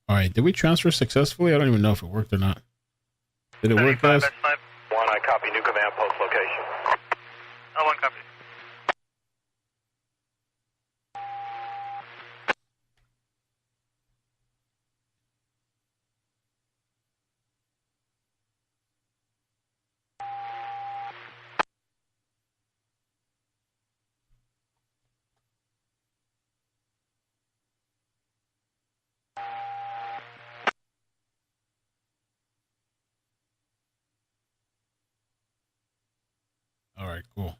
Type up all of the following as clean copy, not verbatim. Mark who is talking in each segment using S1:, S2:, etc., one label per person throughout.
S1: All right, did we transfer successfully? I don't even know if it worked or not. Did it work, guys?
S2: 1, I copy new command post location.
S3: Oh, 1 copy.
S1: All right, cool.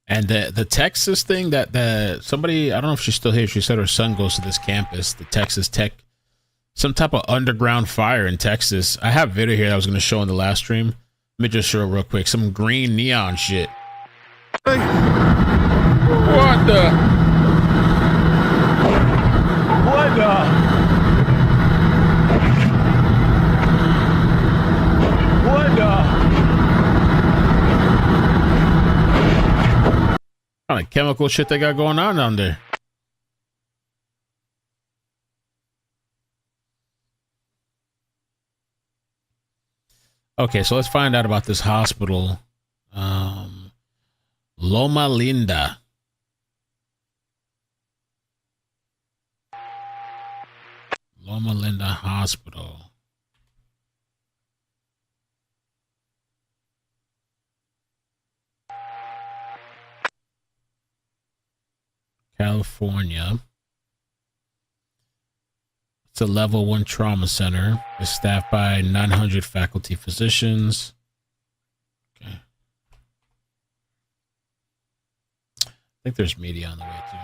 S1: And the Texas thing that somebody, I don't know if she's still here. She said her son goes to this campus, the Texas Tech, some type of underground fire in Texas. I have video here that I was going to show in the last stream. Let me just show it real quick. Some green neon shit. Hey. What the? What the? What the? What kind of chemical shit they got going on down there? Okay, so let's find out about this hospital. Loma Linda. Loma Linda Hospital. California. It's a level 1 trauma center. It's staffed by 900 faculty physicians. Okay. I think there's media on the way too.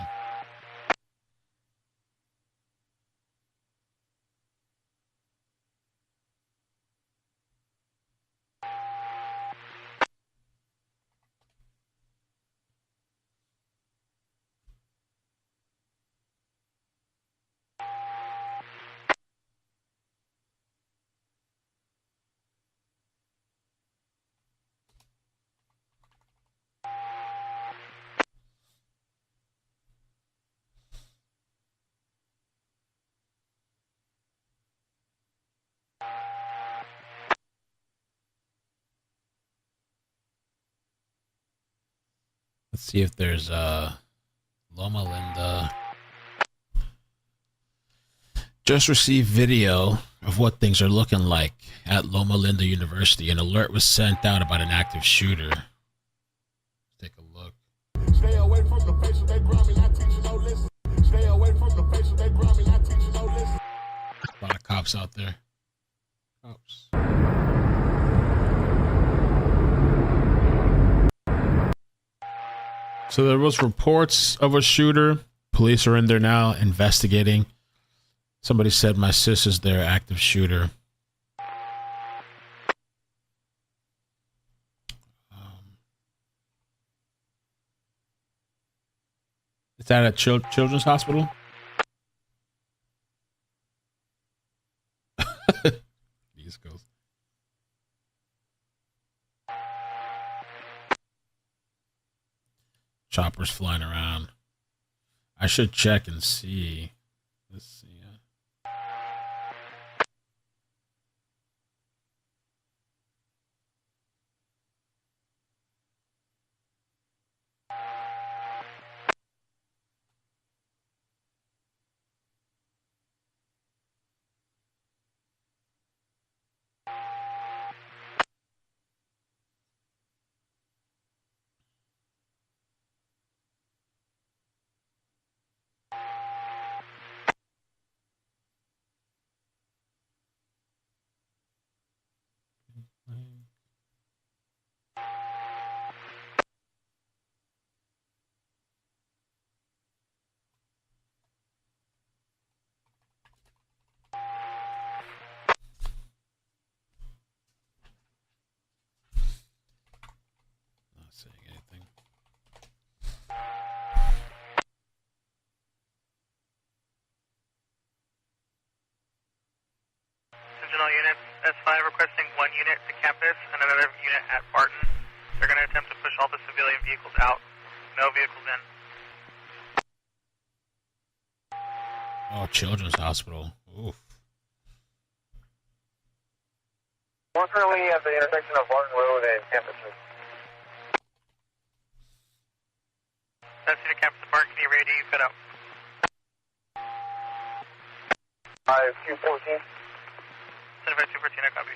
S1: Let's see if there's Loma Linda. Just received video of what things are looking like at Loma Linda University. An alert was sent out about an active shooter. Let's take a look. Stay away from the facial, they grind me, not teaching no listen. Stay away from the facial, they grind me, not teaching no listen. A lot of cops out there. Cops. So there was reports of a shooter. Police are in there now investigating. Somebody said my sis is their active shooter. Is that at Children's Hospital? East Coast. Choppers flying around. I should check and see. Let's see.
S3: unit at Barton. They're going to attempt to push all the civilian vehicles out. No vehicles in.
S1: Oh, Children's Hospital. Oof.
S2: We're currently at the intersection of Barton Road and Campus Street.
S3: That's to campus at Barton. Can you ready? Fit out.
S2: 214.
S3: 214, I copy.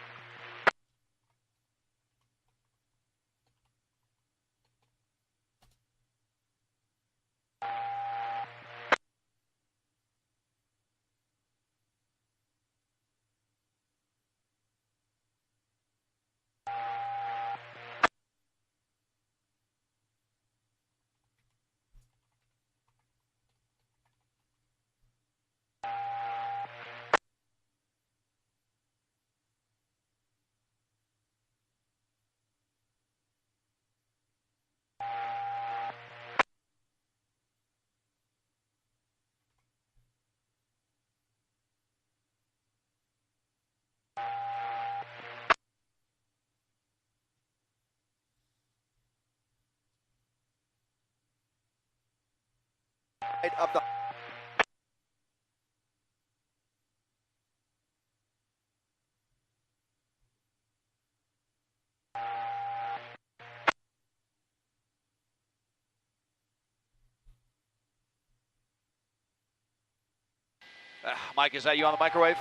S4: Of the
S5: Mike, is that you on the microwave?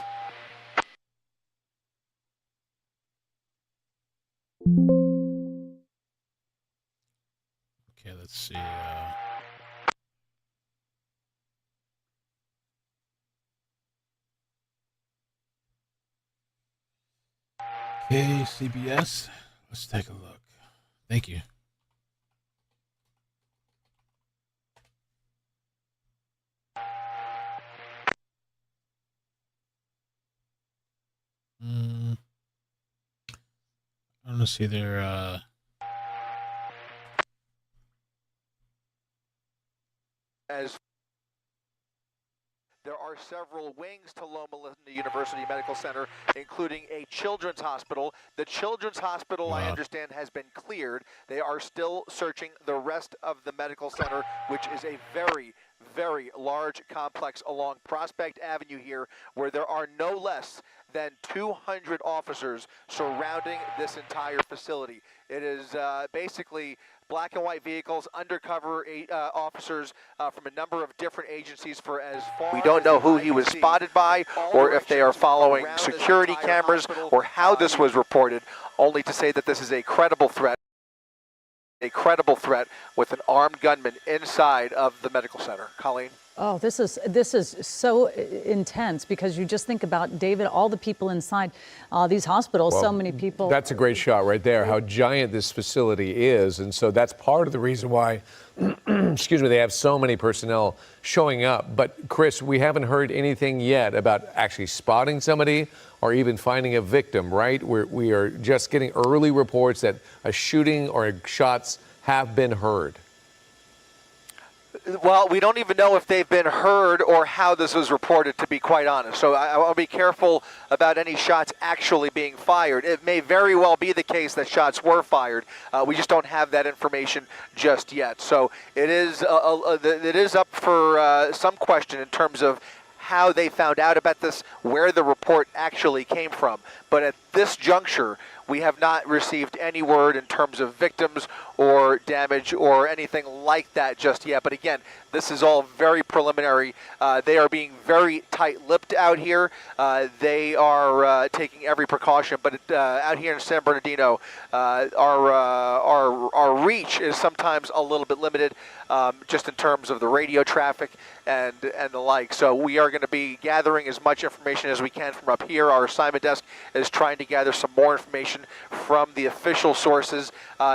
S1: Okay, let's see. Okay, CBS. Let's take a look. Thank you. I don't see their.
S4: as there are several wings to Loma Linda University Medical Center, including a children's hospital. The children's hospital,
S1: Wow.
S4: I understand, has been cleared. They are still searching the rest of the medical center, which is a very, very large complex along Prospect Avenue here, where there are no less than 200 officers surrounding this entire facility. It is basically black and white vehicles, undercover officers from a number of different agencies for as far. We don't know who he was spotted by, or if they are following security cameras, or how this was reported, only to say that this is a credible threat. A credible threat with an armed gunman inside of the medical center. Colleen?
S6: Oh, this is so intense, because you just think about, David, all the people inside these hospitals, so many people.
S7: That's a great shot right there, how giant this facility is. And so that's part of the reason why, excuse me, they have so many personnel showing up. But Chris, we haven't heard anything yet about actually spotting somebody or even finding a victim, right? We are just getting early reports that a shooting or shots have been heard.
S4: Well, we don't even know if they've been heard or how this was reported, to be quite honest. So I want to be careful about any shots actually being fired. It may very well be the case that shots were fired. We just don't have that information just yet. So it is up for some question in terms of how they found out about this, where the report actually came from. But at this juncture, we have not received any word in terms of victims or damage or anything like that just yet. But again, this is all very preliminary. They are being very tight-lipped out here. They are taking every precaution. But out here in San Bernardino, our reach is sometimes a little bit limited, just in terms of the radio traffic and the like. So we are going to be gathering as much information as we can from up here. Our assignment desk is trying to gather some more information from the official sources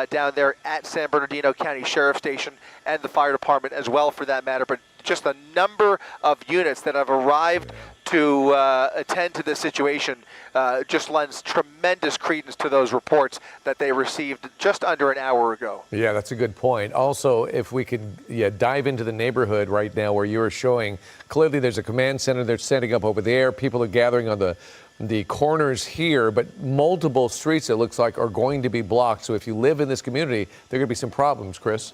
S4: down there at San Bernardino County Sheriff's Station and the fire department as well, for that matter. But just the number of units that have arrived to attend to this situation just lends tremendous credence to those reports that they received just under an hour ago.
S7: Yeah, that's a good point. Also, if we could dive into the neighborhood right now where you were showing, clearly there's a command center that's setting up over there. People are gathering on the corners here, but multiple streets, it looks like, are going to be blocked. So if you live in this community, there are going to be some problems, Chris.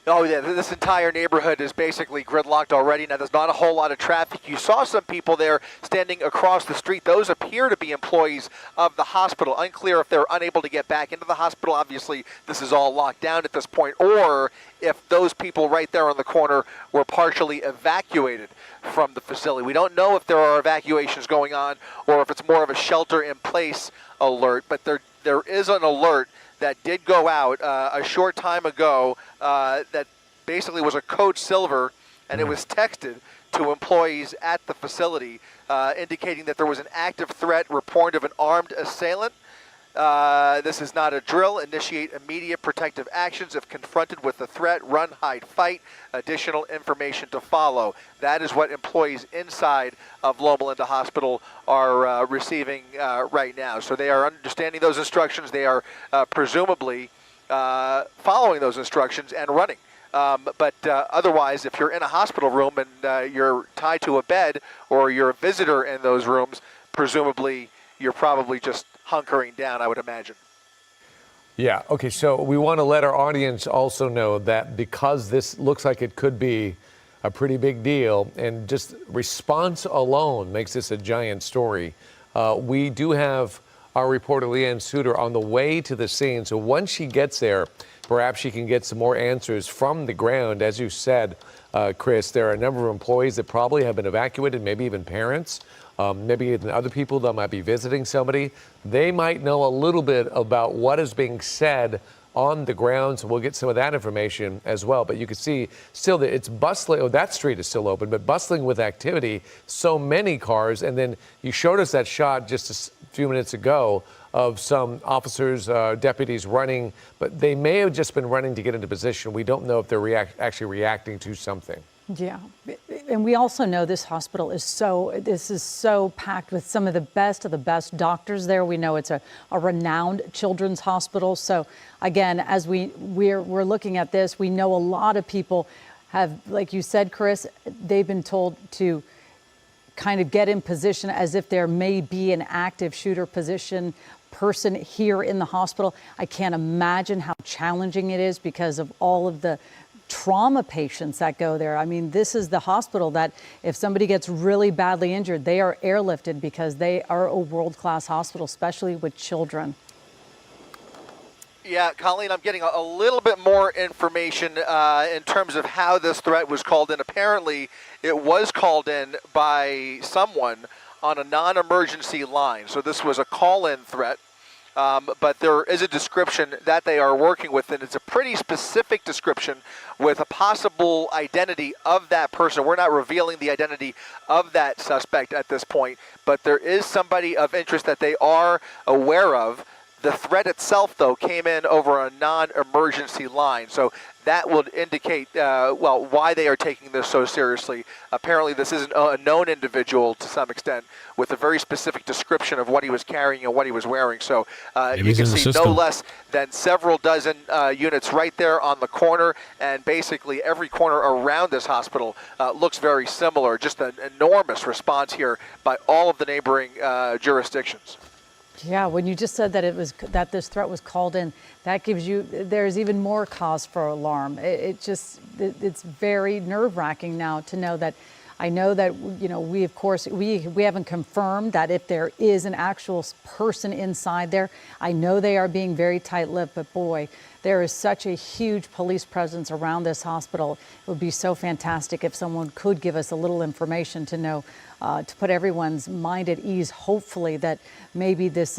S4: Oh, yeah, this entire neighborhood is basically gridlocked already. Now, there's not a whole lot of traffic. You saw some people there standing across the street. Those appear to be employees of the hospital. Unclear if they're unable to get back into the hospital. Obviously, this is all locked down at this point. Or if those people right there on the corner were partially evacuated from the facility. We don't know if there are evacuations going on or if it's more of a shelter-in-place alert. But there is an alert that did go out a short time ago that basically was a code silver, and it was texted to employees at the facility indicating that there was an active threat report of an armed assailant. This is not a drill. Initiate immediate protective actions if confronted with a threat. Run, hide, fight. Additional information to follow. That is what employees inside of Loma Linda Hospital are receiving right now. So they are understanding those instructions. They are presumably following those instructions and running. But otherwise, if you're in a hospital room and you're tied to a bed or you're a visitor in those rooms, presumably you're probably just hunkering down, I would imagine.
S7: Yeah, okay, so we want to let our audience also know that because this looks like it could be a pretty big deal, and just response alone makes this a giant story, we do have our reporter Leanne Suter on the way to the scene. So once she gets there, perhaps she can get some more answers from the ground. As you said, Chris, there are a number of employees that probably have been evacuated, maybe even parents. Maybe even other people that might be visiting somebody. They might know a little bit about what is being said on the ground, so we'll get some of that information as well. But you can see still that it's bustling. Oh, that street is still open, but bustling with activity. So many cars. And then you showed us that shot just a few minutes ago of some officers, deputies running, but they may have just been running to get into position. We don't know if they're actually reacting to something.
S6: Yeah, and we also know this hospital is so packed with some of the best doctors there. We know it's a renowned children's hospital. So again, as we're looking at this, we know a lot of people have, like you said, Chris, they've been told to kind of get in position as if there may be an active shooter person here in the hospital. I can't imagine how challenging it is because of all of the trauma patients that go there. I mean, this is the hospital that if somebody gets really badly injured, they are airlifted because they are a world-class hospital, especially with children.
S4: Yeah, Colleen, I'm getting a little bit more information in terms of how this threat was called in. Apparently, it was called in by someone on a non-emergency line. So this was a call-in threat. But there is a description that they are working with, and it's a pretty specific description with a possible identity of that person. We're not revealing the identity of that suspect at this point, but there is somebody of interest that they are aware of. The threat itself, though, came in over a non-emergency line. So that would indicate, why they are taking this so seriously. Apparently, this is a known individual to some extent with a very specific description of what he was carrying and what he was wearing. So you can see no less than several dozen units right there on the corner, and basically every corner around this hospital looks very similar. Just an enormous response here by all of the neighboring jurisdictions.
S6: Yeah, when you just said that this threat was called in, that gives you, there's even more cause for alarm. It's very nerve-wracking now to know that. I know that, we of course, we haven't confirmed that if there is an actual person inside there. I know they are being very tight-lipped, but boy, there is such a huge police presence around this hospital. It would be so fantastic if someone could give us a little information to know, to put everyone's mind at ease, hopefully, that maybe I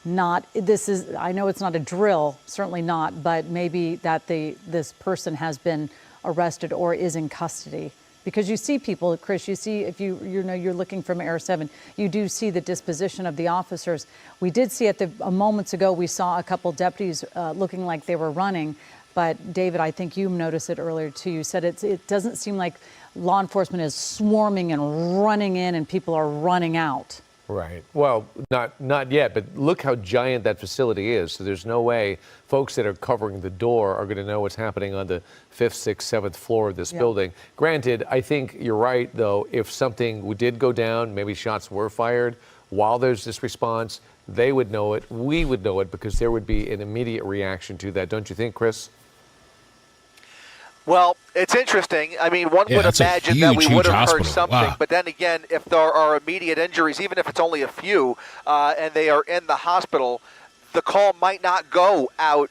S6: know it's not a drill, certainly not, but maybe that this person has been arrested or is in custody. Because you see people, Chris, you see if you're looking from Air 7, you do see the disposition of the officers. We did see moments ago, we saw a couple deputies looking like they were running, But David, I think you noticed it earlier too. You said it doesn't seem like law enforcement is swarming and running in and people are running out.
S7: Right. Well, not yet, but look how giant that facility is. So there's no way folks that are covering the door are going to know what's happening on the 5th, 6th, 7th floor of this building. Granted, I think you're right, though. If something did go down, maybe shots were fired while there's this response, they would know it. We would know it because there would be an immediate reaction to that. Don't you think, Chris?
S4: Well, it's interesting. I mean, one would imagine that we would have heard something. But then again, if there are immediate injuries, even if it's only a few, and they are in the hospital, the call might not go out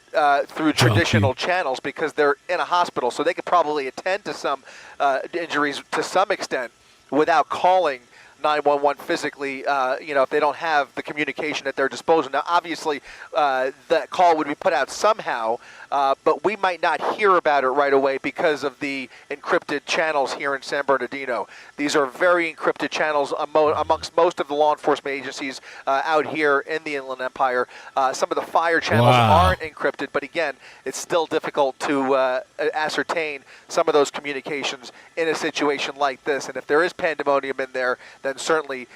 S4: through traditional channels because they're in a hospital. So they could probably attend to some injuries to some extent without calling 911 physically, if they don't have the communication at their disposal. Now, obviously, that call would be put out somehow, but we might not hear about it right away because of the encrypted channels here in San Bernardino. These are very encrypted channels amongst most of the law enforcement agencies out here in the Inland Empire. Some of the fire channels aren't encrypted, but again, it's still difficult to ascertain some of those communications in a situation like this. And if there is pandemonium in there, then certainly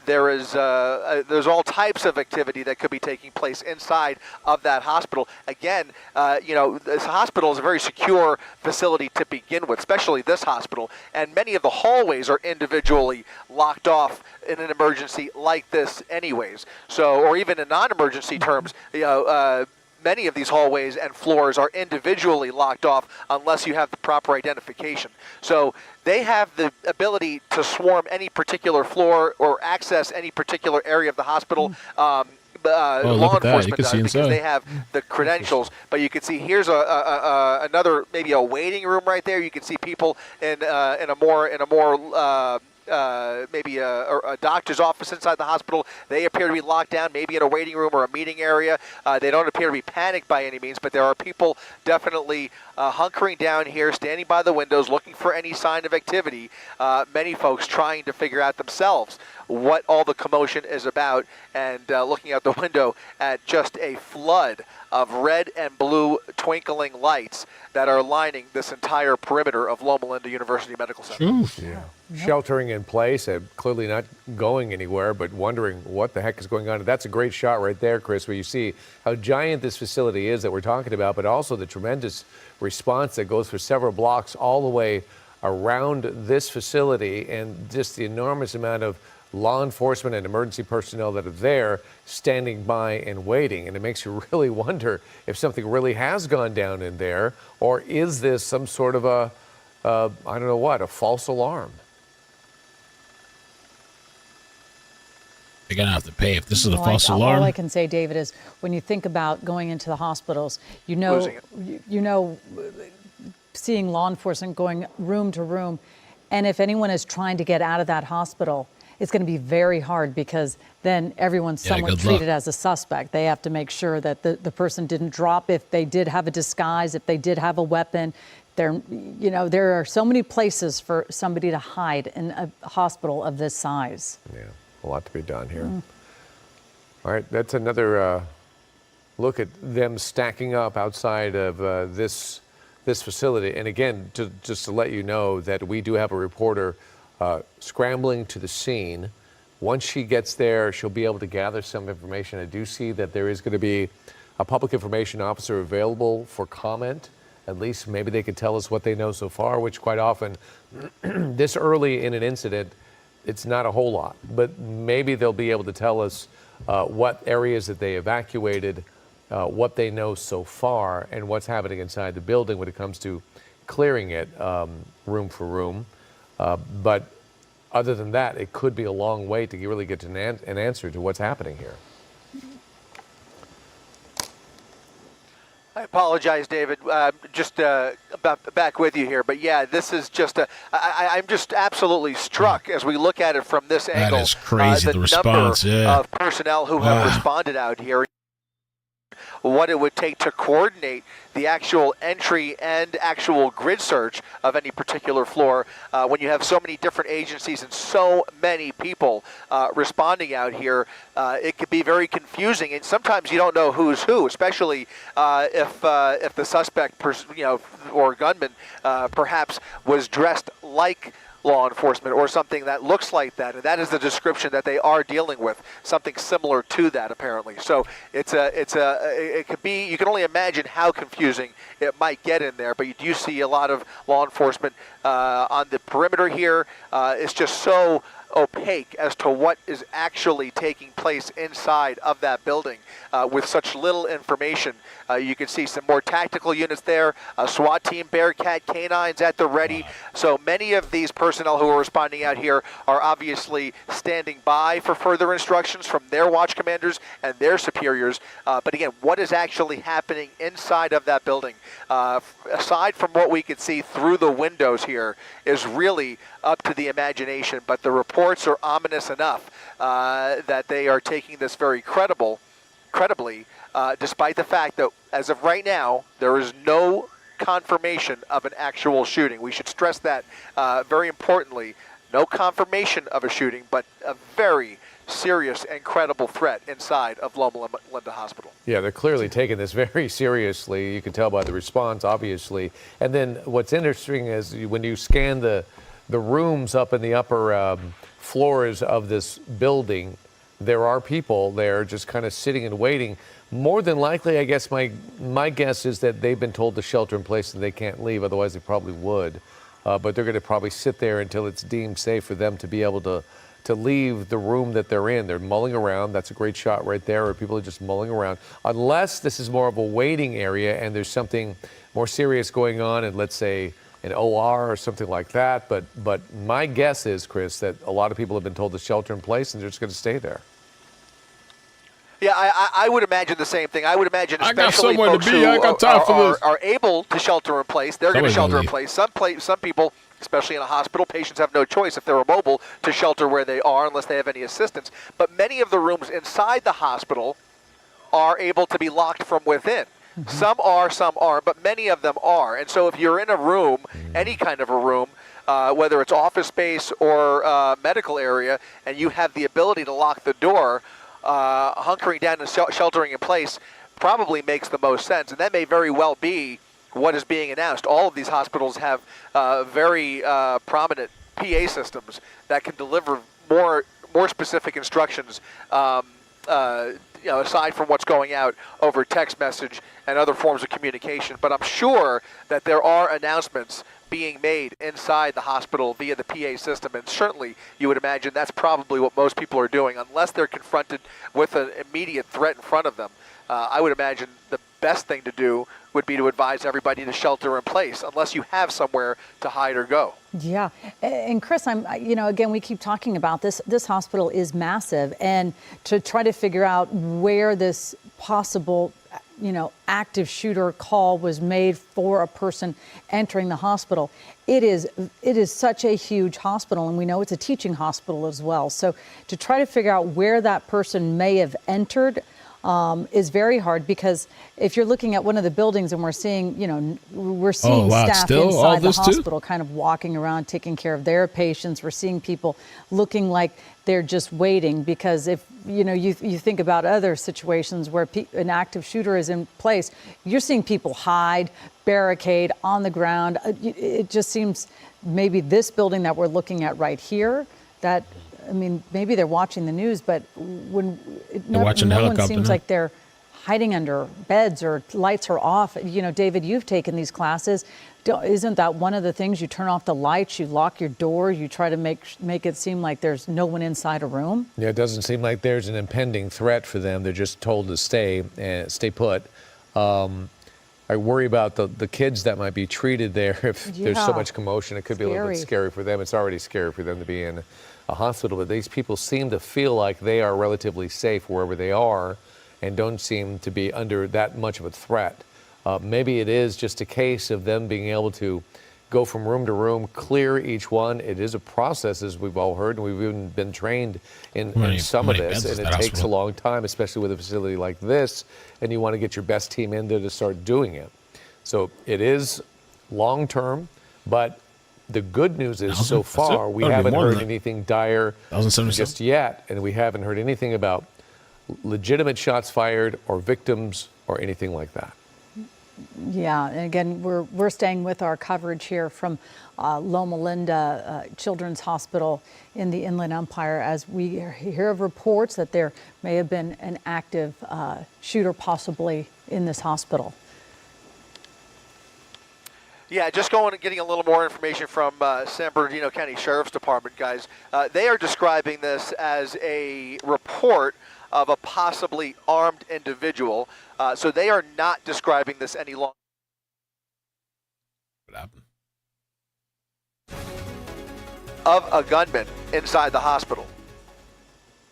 S4: there's all types of activity that could be taking place inside of that hospital. Again, this hospital is a very secure facility to begin with, especially this hospital, and many of the hallways are individually locked off in an emergency like this anyways. So, or even in non-emergency terms, many of these hallways and floors are individually locked off unless you have the proper identification. So they have the ability to swarm any particular floor or access any particular area of the hospital. Law enforcement does because they have the credentials. But you can see here's another maybe a waiting room right there. You can see people in a more maybe a doctor's office inside the hospital. They appear to be locked down, maybe in a waiting room or a meeting area. They don't appear to be panicked by any means, but there are people definitely hunkering down here, standing by the windows, looking for any sign of activity. Many folks trying to figure out themselves what all the commotion is about, and looking out the window at just a flood of red and blue twinkling lights that are lining this entire perimeter of Loma Linda University Medical Center.
S7: Sheltering in place, clearly not going anywhere, but wondering what the heck is going on. And that's a great shot right there, Chris, where you see how giant this facility is that we're talking about, but also the tremendous response that goes for several blocks all the way around this facility, and just the enormous amount of law enforcement and emergency personnel that are there standing by and waiting. And it makes you really wonder if something really has gone down in there, or is this some sort of a false alarm?
S1: They're going to have to pay if this is a false alarm.
S6: All I can say, David, is when you think about going into the hospitals, seeing law enforcement going room to room, and if anyone is trying to get out of that hospital, it's going to be very hard because then everyone's somewhat treated as a suspect. They have to make sure that the person didn't drop, if they did have a disguise, if they did have a weapon. There are so many places for somebody to hide in a hospital of this size.
S7: Yeah, a lot to be done here. All right, that's another look at them stacking up outside of this facility. And again, just to let you know that we do have a reporter scrambling to the scene. Once she gets there, she'll be able to gather some information. I do see that there is going to be a public information officer available for comment. At least maybe they could tell us what they know so far, which quite often, this early in an incident, it's not a whole lot. But maybe they'll be able to tell us what areas that they evacuated, what they know so far, and what's happening inside the building when it comes to clearing it room for room. But other than that, it could be a long way to really get an answer to what's happening here.
S4: I apologize, David. Just back with you here, but yeah, this is just I'm just absolutely struck as we look at it from this angle.
S1: That is crazy. The response,
S4: number of personnel who have responded out here. what it would take to coordinate the actual entry and actual grid search of any particular floor when you have so many different agencies and so many people responding out here. It could be very confusing, and sometimes you don't know who's who, especially if the suspect, or gunman, perhaps was dressed like law enforcement or something that looks like that, and that is the description that they are dealing with, something similar to that apparently. So it could be, you can only imagine how confusing it might get in there, but you do see a lot of law enforcement on the perimeter here. It's just so opaque as to what is actually taking place inside of that building with such little information. You can see some more tactical units there, a SWAT team, Bearcat, canines at the ready. So many of these personnel who are responding out here are obviously standing by for further instructions from their watch commanders and their superiors. But again, what is actually happening inside of that building, aside from what we could see through the windows here, is really up to the imagination. But the reports are ominous enough that they are taking this very credibly, despite the fact that as of right now, there is no confirmation of an actual shooting. We should stress that very importantly. No confirmation of a shooting, but a very serious and credible threat inside of Loma Linda Hospital.
S7: Yeah, they're clearly taking this very seriously. You can tell by the response, obviously. And then what's interesting is when you scan the rooms up in the upper floors of this building, there are people there just kind of sitting and waiting. More than likely, I guess my guess is that they've been told to shelter in place and they can't leave, otherwise they probably would. But they're going to probably sit there until it's deemed safe for them to be able to leave the room that they're in. They're mulling around. That's a great shot right there, where people are just mulling around. Unless this is more of a waiting area and there's something more serious going on in, let's say, an OR or something like that. But my guess is, Chris, that a lot of people have been told to shelter in place and they're just going to stay there.
S4: Yeah, I would imagine the same thing. I would imagine,
S1: I got
S4: especially
S1: somewhere to
S4: folks
S1: be.
S4: who
S1: I got time for this.
S4: are able to shelter in place, they're going to
S1: Somebody's
S4: shelter
S1: gonna
S4: in place. Some people, especially in a hospital, patients have no choice if they're immobile to shelter where they are unless they have any assistance. But many of the rooms inside the hospital are able to be locked from within. Mm-hmm. Some are, some aren't, but many of them are. And so if you're in a room, any kind of a room, whether it's office space or medical area, and you have the ability to lock the door, hunkering down and sheltering in place probably makes the most sense. And that may very well be what is being announced. All of these hospitals have very prominent PA systems that can deliver more specific instructions, aside from what's going out over text message and other forms of communication. But I'm sure that there are announcements being made inside the hospital via the PA system, and certainly you would imagine that's probably what most people are doing, unless they're confronted with an immediate threat in front of them. I would imagine the best thing to do would be to advise everybody to shelter in place, unless you have somewhere to hide or go.
S6: Yeah, and Chris, again, we keep talking about this. This hospital is massive, and to try to figure out where this possible active shooter call was made for a person entering the hospital. It is such a huge hospital, and we know it's a teaching hospital as well. So to try to figure out where that person may have entered is very hard, because if you're looking at one of the buildings and we're seeing staff inside the hospital kind of walking around taking care of their patients. We're seeing people looking like they're just waiting, because if you think about other situations where an active shooter is in place, you're seeing people hide, barricade on the ground. It just seems maybe this building that we're looking at right here, that maybe they're watching the news, but when no one seems like they're hiding under beds or lights are off. David, you've taken these classes. Isn't that one of the things? You turn off the lights, you lock your door, you try to make it seem like there's no one inside a room? Yeah, it doesn't seem like there's an impending threat for them. They're just told to stay put. I worry about the kids that might be treated there if there's so much commotion. It could be a little bit scary for them. It's already scary for them to be in a hospital, but these people seem to feel like they are relatively safe wherever they are and don't seem to be under that much of a threat. Maybe it is just a case of them being able to
S7: go from room to room, clear each one. It is a process, as we've all heard, and we've even been trained in some of this, and it takes a long time, especially with a facility like this, and you want to get your best team in there to start doing it. So it is long term, but the good news is so far we haven't heard anything dire just yet, and we haven't heard anything about legitimate shots fired or victims or anything like that.
S6: Yeah, and again, we're staying with our coverage here from Loma Linda Children's Hospital in the Inland Empire as we hear of reports that there may have been an active shooter possibly in this hospital.
S4: Yeah, just going and getting a little more information from San Bernardino County Sheriff's Department, guys. They are describing this as a report of a possibly armed individual. So they are not describing this any longer.
S1: What happened?
S4: Of a gunman inside the hospital.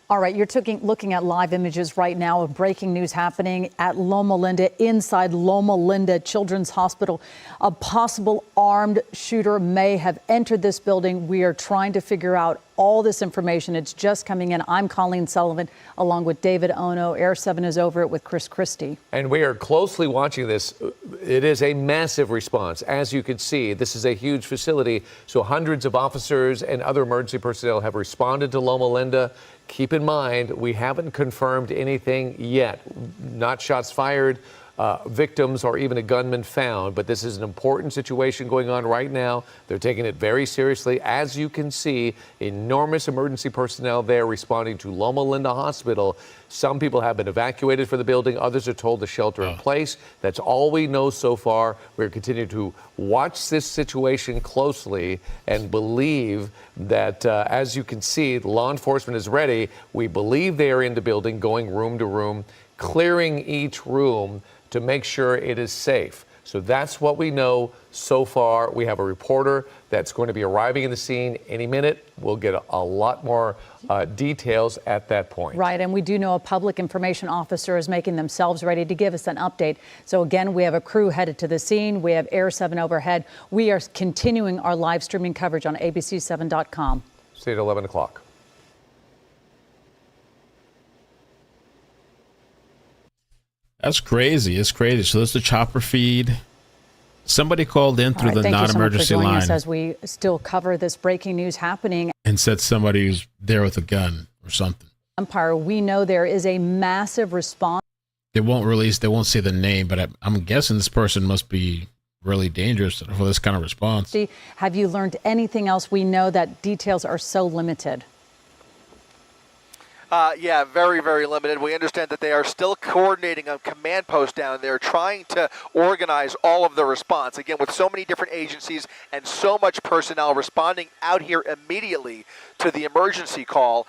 S6: All right, you're looking at live images right now of breaking news happening at Loma Linda, inside Loma Linda Children's Hospital. A possible armed shooter may have entered this building. We are trying to figure out all this information. It's just coming in. I'm Colleen Sullivan, along with David Ono. Air 7 is over it with Chris Christie.
S7: And we are closely watching this. It is a massive response. As you can see, this is a huge facility, so hundreds of officers and other emergency personnel have responded to Loma Linda. Keep in mind, we haven't confirmed anything yet. Not shots fired, victims, or even a gunman found. But this is an important situation going on right now. They're taking it very seriously. As you can see, enormous emergency personnel there responding to Loma Linda Hospital. Some people have been evacuated from the building. Others are told to shelter in place. That's all we know so far. We're continuing to watch this situation closely and believe that, as you can see, law enforcement is ready. We believe they are in the building, going room to room, clearing each room to make sure it is safe. So that's what we know so far. We have a reporter that's going to be arriving in the scene any minute. We'll get a lot more details at that point.
S6: Right, and we do know a public information officer is making themselves ready to give us an update. So again, we have a crew headed to the scene. We have Air 7 overhead. We are continuing our live streaming coverage on abc7.com.
S7: See you at 11 o'clock.
S1: That's crazy. It's crazy. So that's the chopper feed. Somebody called in through the non-emergency line.
S6: Us as we still cover this breaking news happening.
S1: And said somebody who's there with a gun or something.
S6: Empire, we know there is a massive response.
S1: They won't say the name, but I'm guessing this person must be really dangerous for this kind of response.
S6: Have you learned anything else? We know that details are so limited.
S4: Yeah, very, very limited. We understand that they are still coordinating a command post down there, trying to organize all of the response. Again, with so many different agencies and so much personnel responding out here immediately to the emergency call,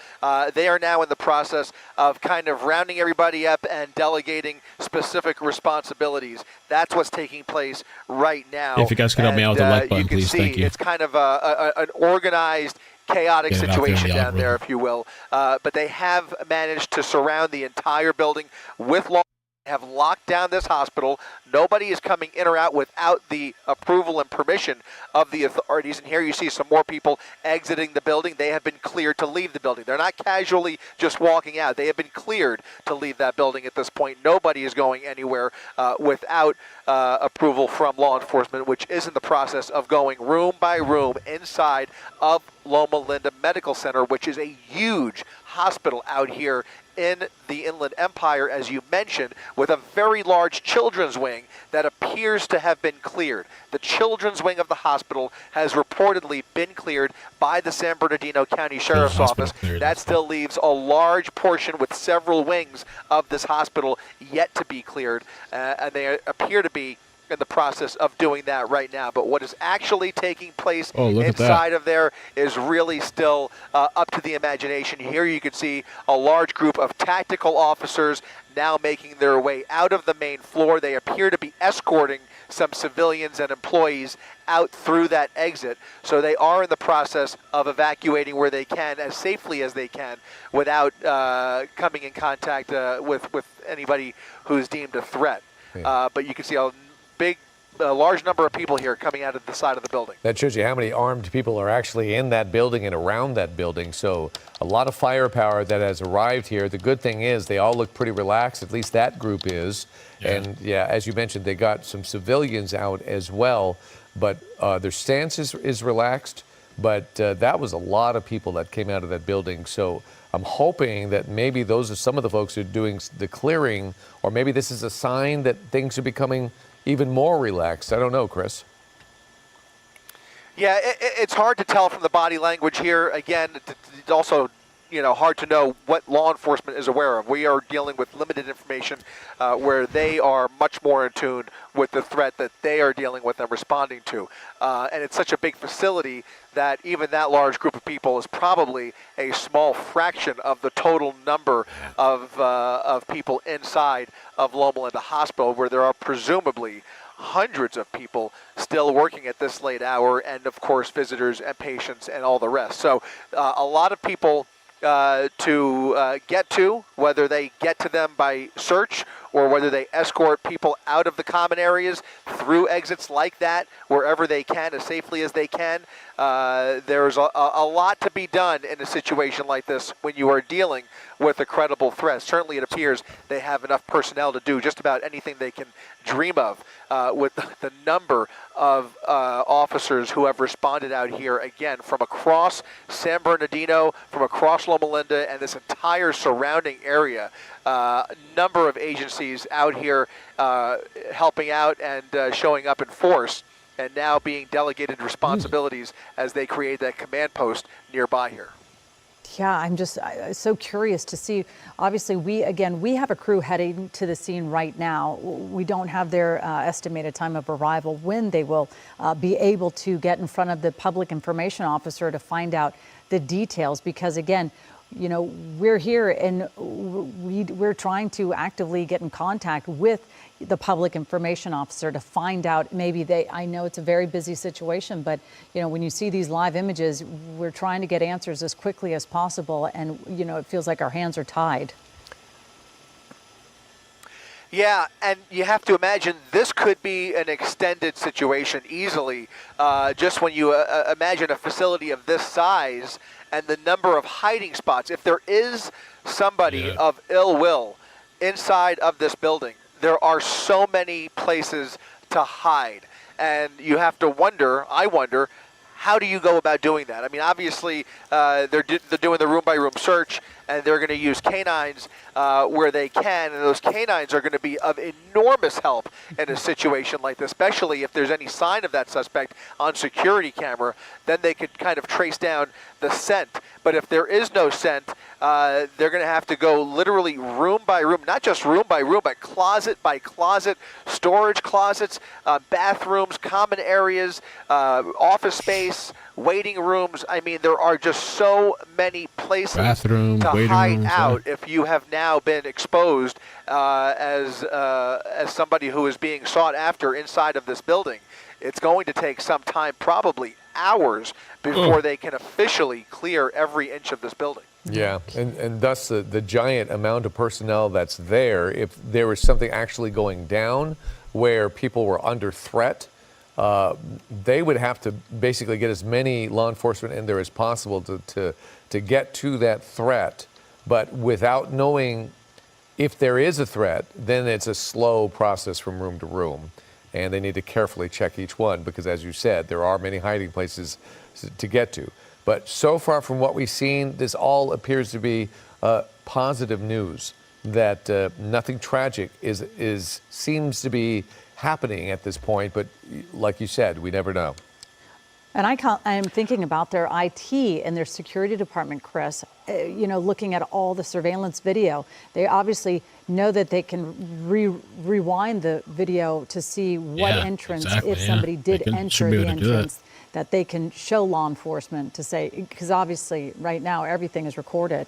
S4: they are now in the process of kind of rounding everybody up and delegating specific responsibilities. That's what's taking place right now.
S1: If you guys could help me out with the like button, please. Thank you.
S4: It's kind of an organized, chaotic situation down there, if you will. But they have managed to surround the entire building with law. Have locked down this hospital. Nobody is coming in or out without the approval and permission of the authorities. And here you see some more people exiting the building. They have been cleared to leave the building. They're not casually just walking out. They have been cleared to leave that building at this point. Nobody is going anywhere without approval from law enforcement, which is in the process of going room by room inside of Loma Linda Medical Center, which is a huge hospital out here in the Inland Empire, as you mentioned, with a very large children's wing that appears to have been cleared. The children's wing of the hospital has reportedly been cleared by the San Bernardino County Sheriff's Office. That still leaves a large portion with several wings of this hospital yet to be cleared, and they appear to be in the process of doing that right now. But what is actually taking place inside of there is really still up to the imagination. Here you can see a large group of tactical officers now making their way out of the main floor. They appear to be escorting some civilians and employees out through that exit. So they are in the process of evacuating where they can, as safely as they can, without coming in contact with anybody who's deemed a threat. But you can see a big a large number of people here coming out of the side of the building.
S7: That shows you how many armed people are actually in that building and around that building. So a lot of firepower that has arrived here. The good thing is they all look pretty relaxed, at least that group is.
S1: Yeah.
S7: And yeah, as you mentioned, they got some civilians out as well, but their stance is relaxed. But that was a lot of people that came out of that building. So I'm hoping that maybe those are some of the folks who are doing the clearing, or maybe this is a sign that things are becoming even more relaxed. I don't know, Chris.
S4: Yeah, it's hard to tell from the body language here. Again, it's also hard to know what law enforcement is aware of. We are dealing with limited information where they are much more in tune with the threat that they are dealing with and responding to. And it's such a big facility that even that large group of people is probably a small fraction of the total number of people inside of Loma Linda Hospital, where there are presumably hundreds of people still working at this late hour, and of course visitors and patients and all the rest. So a lot of people to get to, whether they get to them by search or whether they escort people out of the common areas through exits like that wherever they can as safely as they can. There's a lot to be done in a situation like this when you are dealing with a credible threat. Certainly it appears they have enough personnel to do just about anything they can dream of with the number of officers who have responded out here, again, from across San Bernardino, from across Loma Linda, and this entire surrounding area. Number of agencies out here helping out and showing up in force, and now being delegated responsibilities as they create that command post nearby here.
S6: Yeah, I'm just so curious to see. Obviously, we have a crew heading to the scene right now. We don't have their estimated time of arrival, when they will be able to get in front of the public information officer to find out the details, because again, we're here and we're trying to actively get in contact with the public information officer to find out, I know it's a very busy situation, but when you see these live images, we're trying to get answers as quickly as possible, and it feels like our hands are tied.
S4: Yeah, and you have to imagine this could be an extended situation easily. Just when you imagine a facility of this size and the number of hiding spots. If there is somebody of ill will inside of this building, there are so many places to hide. And you have to wonder, I wonder, how do you go about doing that? I mean, obviously, they're doing the room-by-room search, and they're going to use canines where they can, and those canines are going to be of enormous help in a situation like this, especially if there's any sign of that suspect on security camera. Then they could kind of trace down the scent. But if there is no scent, they're going to have to go literally room by room, not just room by room, but closet by closet, storage closets, bathrooms, common areas, office space, waiting rooms. I mean, there are just so many places to hide out if you have now been exposed as somebody who is being sought after inside of this building. It's going to take some time, probably hours, before they can officially clear every inch of this building.
S7: Yeah, and thus the giant amount of personnel that's there. If there was something actually going down where people were under threat, they would have to basically get as many law enforcement in there as possible to get to that threat. But without knowing if there is a threat, then it's a slow process from room to room. And they need to carefully check each one because, as you said, there are many hiding places to get to. But so far from what we've seen, this all appears to be positive news, that nothing tragic seems to be happening at this point. But like you said, we never know.
S6: And I'm thinking about their IT and their security department, Chris, looking at all the surveillance video. They obviously know that they can rewind the video to see what entrance, if somebody did enter the entrance, that they can show law enforcement to say, because obviously right now everything is recorded.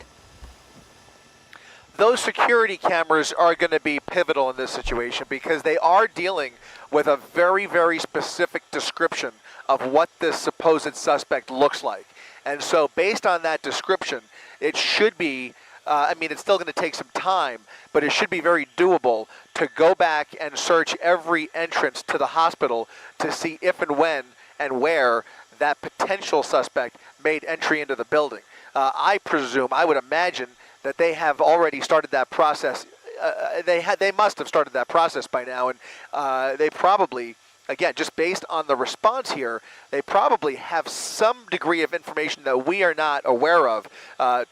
S4: Those security cameras are going to be pivotal in this situation because they are dealing with a very, very specific description of what this supposed suspect looks like. And so based on that description, it should be, it's still going to take some time, but it should be very doable to go back and search every entrance to the hospital to see if and when and where that potential suspect made entry into the building. I would imagine that they have already started that process. They must have started that process by now, and they probably, again, just based on the response here, they probably have some degree of information that we are not aware of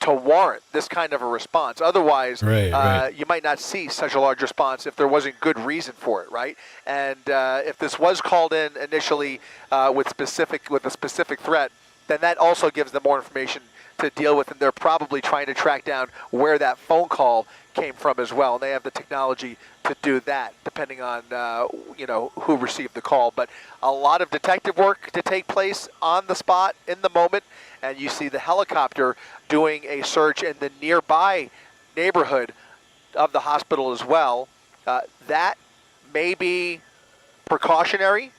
S4: to warrant this kind of a response. Otherwise, you might not see such a large response if there wasn't good reason for it, right? And if this was called in initially with a specific threat, then that also gives them more information to deal with, and they're probably trying to track down where that phone call came from as well. And they have the technology to do that, depending on who received the call. But a lot of detective work to take place on the spot in the moment, and you see the helicopter doing a search in the nearby neighborhood of the hospital as well. That may be precautionary,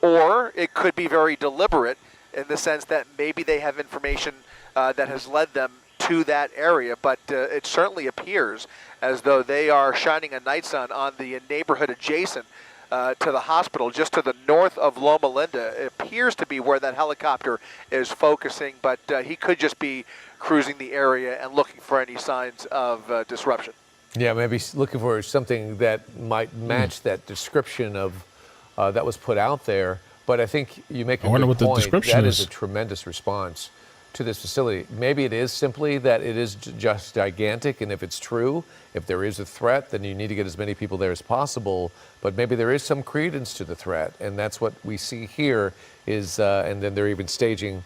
S4: or it could be very deliberate in the sense that maybe they have information that has led them to that area, but it certainly appears as though they are shining a night sun on the neighborhood adjacent to the hospital, just to the north of Loma Linda. It appears to be where that helicopter is focusing, but he could just be cruising the area and looking for any signs of disruption.
S7: Yeah, maybe looking for something that might match that description of that was put out there. But I think you make a good point. That is a tremendous response to this facility. Maybe it is simply that it is just gigantic, and if it's true, if there is a threat, then you need to get as many people there as possible. But maybe there is some credence to the threat, and that's what we see here is, and then they're even staging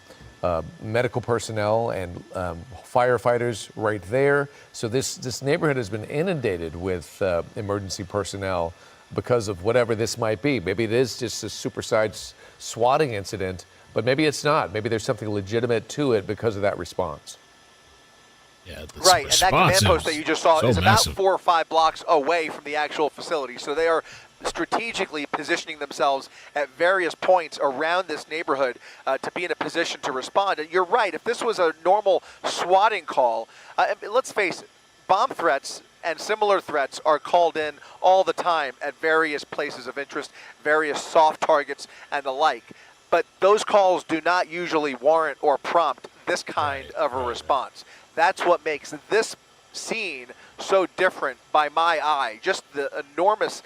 S7: medical personnel and firefighters right there. So this neighborhood has been inundated with emergency personnel because of whatever this might be. Maybe it is just a supersized swatting incident, but maybe it's not. Maybe there's something legitimate to it because of that response.
S1: Yeah,
S4: right, and that command post that you just saw is about 4 or 5 blocks away from the actual facility. So they are strategically positioning themselves at various points around this neighborhood to be in a position to respond. And you're right, if this was a normal swatting call, let's face it, bomb threats and similar threats are called in all the time at various places of interest, various soft targets and the like. But those calls do not usually warrant or prompt this kind of a response. That's what makes this scene so different by my eye. Just the enormous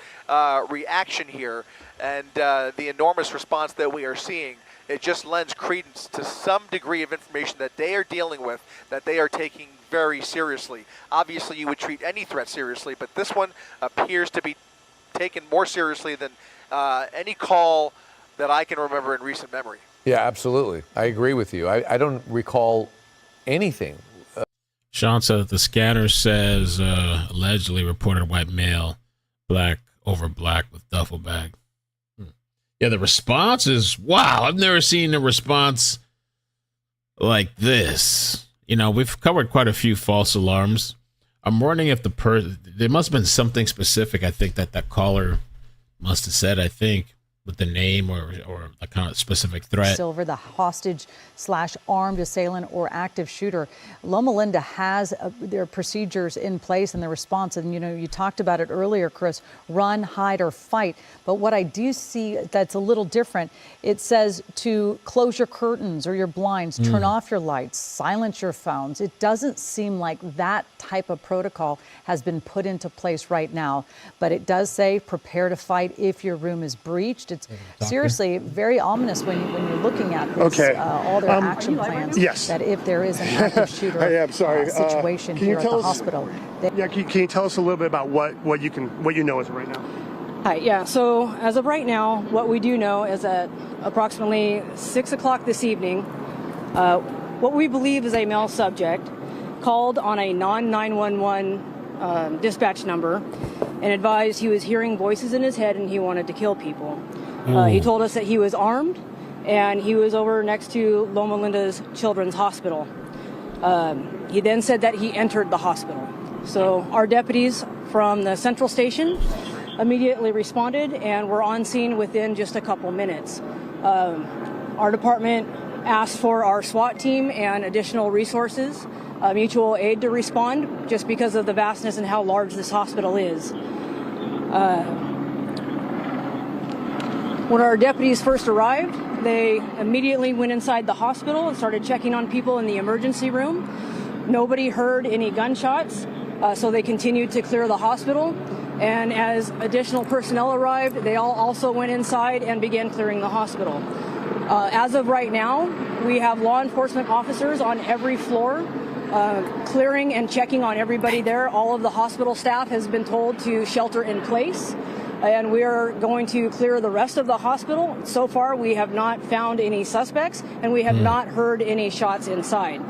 S4: reaction here and the enormous response that we are seeing. It just lends credence to some degree of information that they are dealing with, that they are taking very seriously. Obviously, you would treat any threat seriously, but this one appears to be taken more seriously than any call that I can remember in recent memory.
S7: Yeah, absolutely. I agree with you. I don't recall anything.
S1: Sean said the scanner says allegedly reported white male, black over black with duffel bag. Yeah, the response is, wow, I've never seen a response like this. You know, we've covered quite a few false alarms. I'm wondering if there must have been something specific, I think, that caller must have said, I think, with the name or a kind of specific threat.
S6: Silver, the hostage/armed assailant or active shooter. Loma Linda has their procedures in place and the response. And, you know, you talked about it earlier, Chris, run, hide, or fight. But what I do see that's a little different, it says to close your curtains or your blinds, turn off your lights, silence your phones. It doesn't seem like that type of protocol has been put into place right now. But it does say prepare to fight if your room is breached. It's seriously very ominous when you're looking at this, all their action plans.
S8: Yes.
S6: That if there is an active shooter situation here at the hospital.
S8: Can you tell us a little bit about what you know as of right now?
S9: Hi. Yeah. So as of right now, what we do know is that approximately 6 o'clock this evening, what we believe is a male subject called on a non-911 dispatch number and advised he was hearing voices in his head and he wanted to kill people. He told us that he was armed and he was over next to Loma Linda's Children's Hospital. He then said that he entered the hospital. So our deputies from the central station immediately responded and were on scene within just a couple minutes. Our department asked for our SWAT team and additional resources, mutual aid to respond, just because of the vastness and how large this hospital is. When our deputies first arrived, they immediately went inside the hospital and started checking on people in the emergency room. Nobody heard any gunshots, so they continued to clear the hospital. And as additional personnel arrived, they all also went inside and began clearing the hospital. As of right now, we have law enforcement officers on every floor, clearing and checking on everybody there. All of the hospital staff has been told to shelter in place, and we are going to clear the rest of the hospital. So far, we have not found any suspects, and we have not heard any shots inside.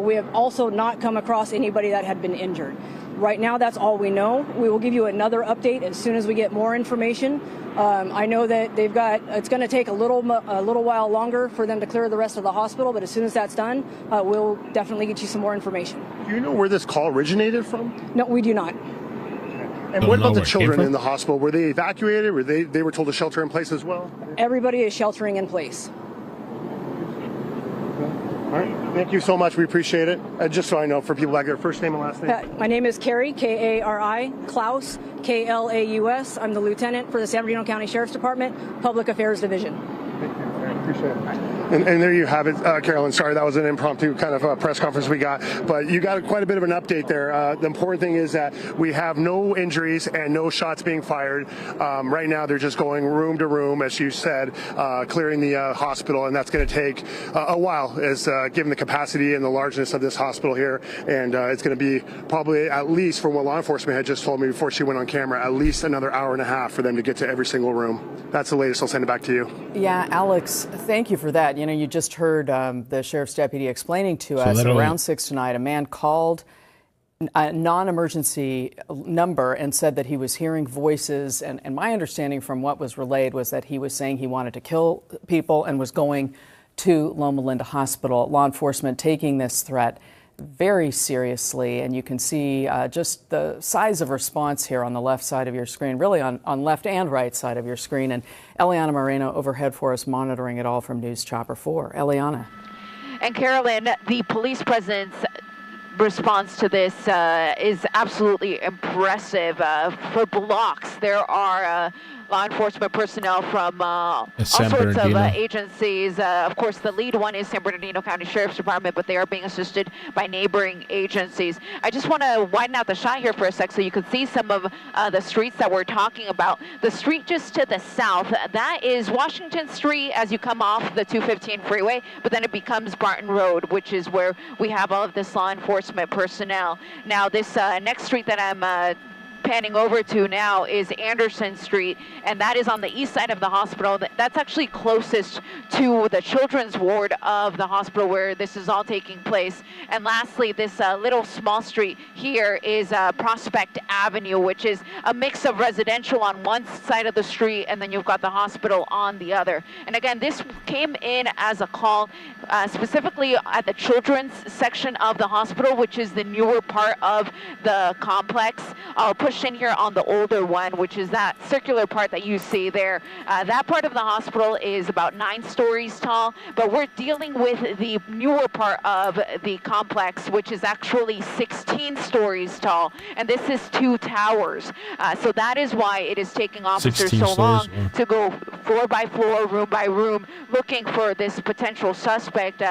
S9: We have also not come across anybody that had been injured. Right now, that's all we know. We will give you another update as soon as we get more information. I know that it's going to take a little while longer for them to clear the rest of the hospital, but as soon as that's done, we'll definitely get you some more information.
S8: Do you know where this call originated from?
S9: No, we do not.
S8: And what about the children in the hospital? Were they evacuated? Were they were told to shelter in place as well?
S9: Everybody is sheltering in place.
S8: All right. Thank you so much. We appreciate it. Just so I know, for people back there, first name and last name.
S9: My name is Carrie, K-A-R-I, Klaus, K-L-A-U-S. I'm the lieutenant for the San Bernardino County Sheriff's Department, Public Affairs Division.
S8: Thank you. I appreciate it. And there you have it, Carolyn. Sorry, that was an impromptu kind of press conference we got, but you got quite a bit of an update there. The important thing is that we have no injuries and no shots being fired. Right now, they're just going room to room, as you said, clearing the hospital, and that's going to take a while, as given the capacity and the largeness of this hospital here. And it's going to be probably, at least from what law enforcement had just told me before she went on camera, at least another hour and a half for them to get to every single room. That's the latest. I'll send it back to you.
S10: Yeah, Alex, thank you for that. You know, you just heard the sheriff's deputy explaining to us around 6 tonight, a man called a non-emergency number and said that he was hearing voices. And my understanding from what was relayed was that he was saying he wanted to kill people and was going to Loma Linda Hospital. Law enforcement taking this threat very seriously, and you can see just the size of response here on the left side of your screen, really on left and right side of your screen. And Eliana Moreno overhead for us, monitoring it all from News Chopper 4. Eliana.
S11: And Carolyn, the police presence response to this is absolutely impressive. For blocks, there are law enforcement personnel from all sorts of agencies. Of course, the lead one is San Bernardino County Sheriff's Department, but they are being assisted by neighboring agencies. I just want to widen out the shot here for a sec so you can see some of the streets that we're talking about. The street just to the south, that is Washington Street as you come off the 215 freeway, but then it becomes Barton Road, which is where we have all of this law enforcement personnel. Now, this next street that I'm panning over to now is Anderson Street, and that is on the east side of the hospital. That's actually closest to the children's ward of the hospital where this is all taking place. And lastly, this little small street here is Prospect Avenue, which is a mix of residential on one side of the street, and then you've got the hospital on the other. And again, this came in as a call specifically at the children's section of the hospital, which is the newer part of the complex. I'll push in here on the older one, which is that circular part that you see there. That part of the hospital is about 9 stories tall, but we're dealing with the newer part of the complex, which is actually 16 stories tall, and this is 2 towers. So that is why it is taking officers so long to go floor by floor, room by room, looking for this potential suspect,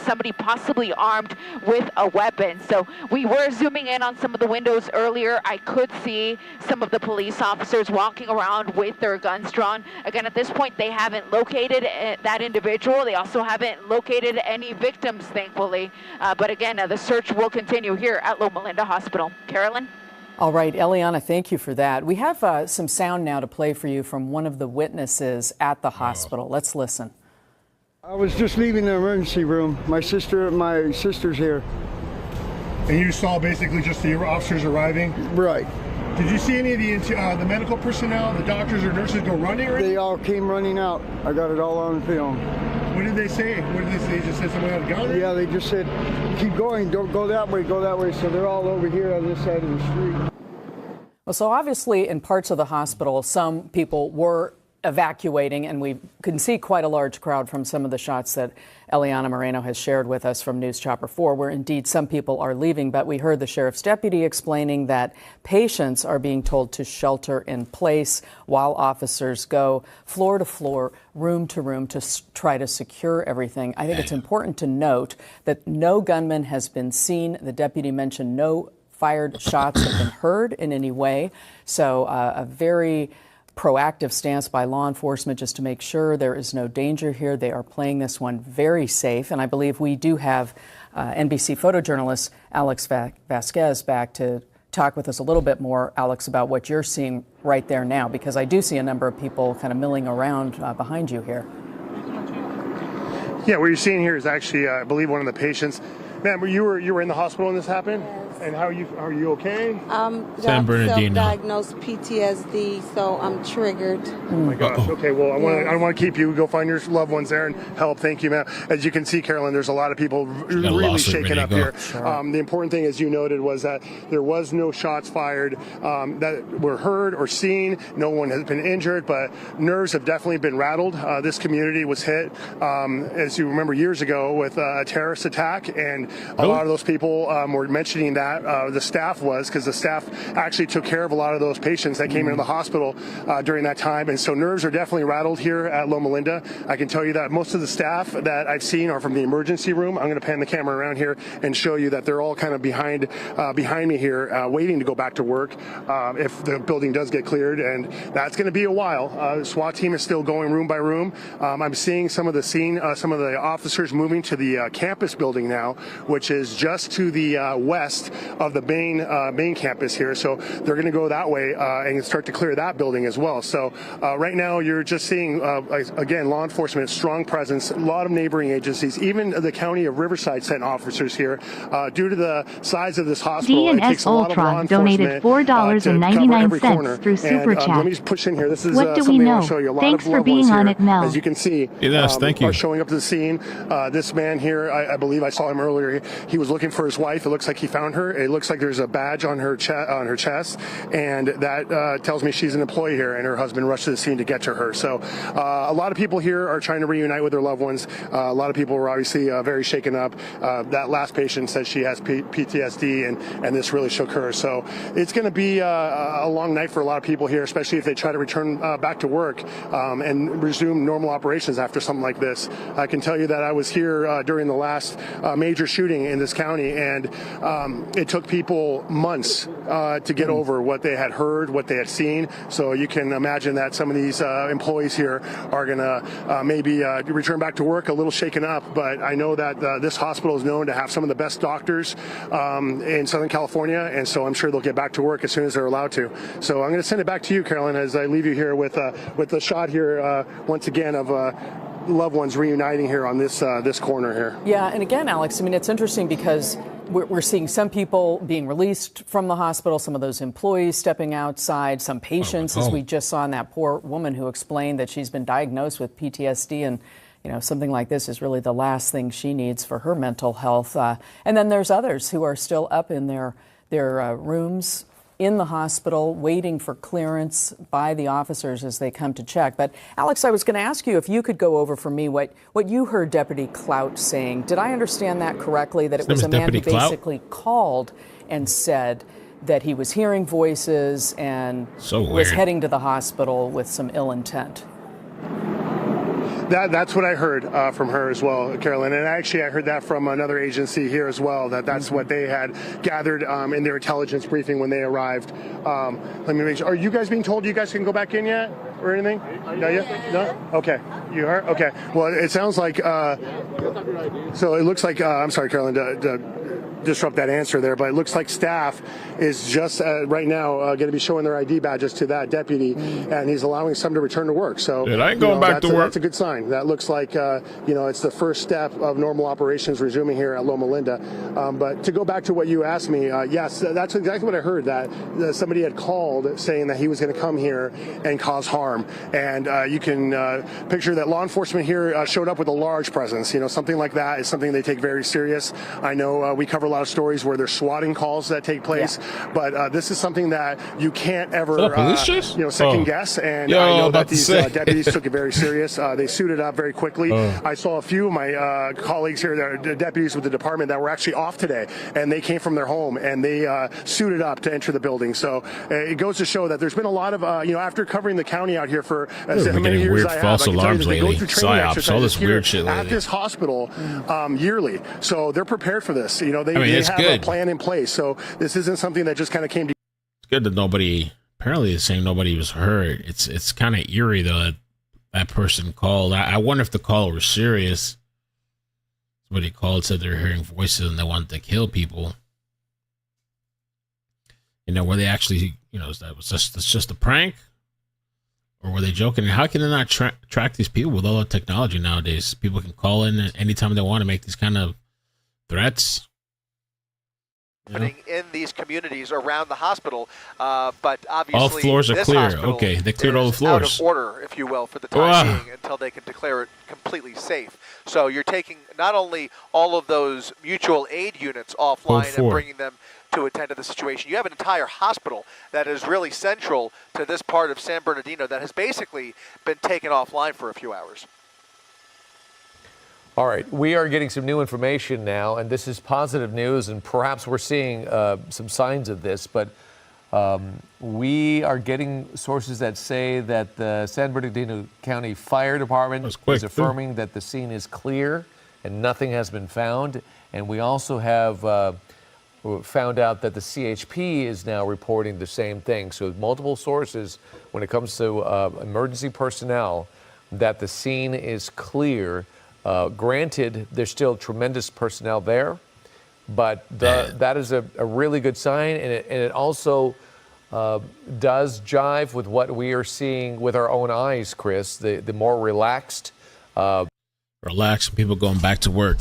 S11: somebody possibly armed with a weapon. So we were zooming in on some of the windows earlier. I could see some of the police officers walking around with their guns drawn. Again, at this point, they haven't located that individual. They also haven't located any victims, thankfully. But again, the search will continue here at Loma Linda Hospital. Carolyn?
S10: All right, Eliana, thank you for that. We have some sound now to play for you from one of the witnesses at the hospital. Let's listen.
S12: I was just leaving the emergency room. My sister's here.
S8: And you saw basically just the officers arriving?
S12: Right.
S8: Did you see any of the medical personnel, the doctors or nurses go running? Or
S12: they all came running out. I got it all on film.
S8: What did they say? What did they say? They just said someone had a gun?
S12: Yeah, they just said, keep going, don't go that way, go that way. So they're all over here on this side of the street.
S10: Well, so obviously in parts of the hospital, some people were evacuating, and we can see quite a large crowd from some of the shots that Eliana Moreno has shared with us from News Chopper 4, where indeed some people are leaving. But we heard the sheriff's deputy explaining that patients are being told to shelter in place while officers go floor to floor, room to room to try to secure everything. I think it's important to note that no gunman has been seen. The deputy mentioned no fired shots have been heard in any way. So a very proactive stance by law enforcement just to make sure there is no danger here. They are playing this one very safe. And I believe we do have NBC photojournalist Alex Vasquez back to talk with us a little bit more, Alex, about what you're seeing right there now, because I do see a number of people kind of milling around behind you here.
S8: Yeah, what you're seeing here is actually, I believe, one of the patients. Ma'am, you were in the hospital when this happened? And how are you okay?
S1: San Bernardino.
S13: Self-diagnosed PTSD, so I'm triggered.
S8: Oh my gosh. Okay. Well, I want to keep you. Go find your loved ones there and help. Thank you, ma'am. As you can see, Carolyn, there's a lot of people really shaken up here.
S1: Sure.
S8: The important thing, as you noted, was that there was no shots fired that were heard or seen. No one has been injured, but nerves have definitely been rattled. This community was hit, as you remember, years ago with a terrorist attack, and a lot of those people were mentioning that. The staff was, because the staff actually took care of a lot of those patients that came into the hospital during that time. And so nerves are definitely rattled here at Loma Linda. I can tell you that most of the staff that I've seen are from the emergency room. I'm going to pan the camera around here and show you that they're all kind of behind me here, waiting to go back to work if the building does get cleared. And that's going to be a while. The SWAT team is still going room by room. I'm seeing some of the officers moving to the campus building now, which is just to the west of the main campus here. So they're going to go that way and start to clear that building as well. So right now you're just seeing, again, law enforcement, strong presence, a lot of neighboring agencies, even the county of Riverside sent officers here. Due to the size of this hospital, it takes a lot of law enforcement $4.99
S14: through Super Chat.
S8: Let me just push in here. This is
S14: what do we
S8: something I
S14: know?
S8: want to show you. A lot
S14: Thanks
S8: of
S14: for
S8: loved
S14: being
S8: ones
S14: on
S8: here,
S14: it, Mel.
S8: as you can see,
S1: Yes, thank you.
S8: are showing up to the scene. This man here, I believe I saw him earlier. He was looking for his wife. It looks like he found her. It looks like there's a badge on her chest, and that tells me she's an employee here, and her husband rushed to the scene to get to her. So a lot of people here are trying to reunite with their loved ones. A lot of people were obviously very shaken up. That last patient says she has PTSD, and this really shook her. So it's going to be a long night for a lot of people here, especially if they try to return back to work and resume normal operations after something like this. I can tell you that I was here during the last major shooting in this county, and it took people months to get over what they had heard, what they had seen. So you can imagine that some of these employees here are going to maybe return back to work a little shaken up. But I know that this hospital is known to have some of the best doctors in Southern California, and so I'm sure they'll get back to work as soon as they're allowed to. So I'm going to send it back to you, Carolyn, as I leave you here with the shot here once again of loved ones reuniting here on this corner here.
S10: Yeah, and again, Alex, I mean, it's interesting because we're seeing some people being released from the hospital, some of those employees stepping outside, some patients, as we just saw in that poor woman who explained that she's been diagnosed with PTSD, and something like this is really the last thing she needs for her mental health. And then there's others who are still up in their rooms in the hospital waiting for clearance by the officers as they come to check. But Alex, I was going to ask you if you could go over for me what you heard Deputy Clout saying. Did I understand that correctly, that it was a man who basically called and said that he was hearing voices and was heading to the hospital with some ill intent?
S8: That's what I heard from her as well, Carolyn. And actually, I heard that from another agency here as well, that's what they had gathered in their intelligence briefing when they arrived. Let me make sure. Are you guys being told you guys can go back in yet or anything? No, yet? No? Okay. You are? Okay. Well, it sounds like, so it looks like, I'm sorry, Carolyn, to disrupt that answer there, but it looks like staff is just right now going to be showing their ID badges to that deputy, and he's allowing some to return to work. So
S1: I ain't going back to work.
S8: That's a good sign. That looks like it's the first step of normal operations resuming here at Loma Linda. But to go back to what you asked me, yes, that's exactly what I heard. That somebody had called saying that he was going to come here and cause harm, and you can picture that law enforcement here showed up with a large presence. Something like that is something they take very serious. I know we cover lot of stories where there's swatting calls that take place, but this is something that you can't ever, second guess. And I know that these deputies took it very serious. They suited up very quickly. I saw a few of my colleagues here, that are deputies with the department, that were actually off today, and they came from their home and they suited up to enter the building. So it goes to show that there's been a lot of, after covering the county out here for as many years as I have, I can tell you that they go through training exercises here at this hospital yearly. So they're prepared for this. They have a plan in place. So this isn't something that just kind of came to.
S1: It's good that nobody, apparently it's saying nobody was hurt. It's kind of eerie though that person called. I wonder if the call was serious. Somebody called, said they're hearing voices and they wanted to kill people. Were they actually, was just a prank? Or were they joking? And how can they not track these people with all the technology nowadays? People can call in anytime they want to make these kind of threats.
S4: In these communities around the hospital, but obviously
S1: all floors are clear. Okay, they cleared all the floors.
S4: Out of order, if you will, for the time being, until they can declare it completely safe. So you're taking not only all of those mutual aid units offline and bringing them to attend to the situation. You have an entire hospital that is really central to this part of San Bernardino that has basically been taken offline for a few hours.
S7: All right, we are getting some new information now, and this is positive news, and perhaps we're seeing some signs of this, but we are getting sources that say that the San Bernardino County Fire Department is affirming that the scene is clear and nothing has been found. And we also have found out that the CHP is now reporting the same thing. So multiple sources when it comes to emergency personnel, that the scene is clear. Granted, there's still tremendous personnel there, but that is a really good sign, and it also does jive with what we are seeing with our own eyes, Chris. The more relaxed,
S1: people going back to work.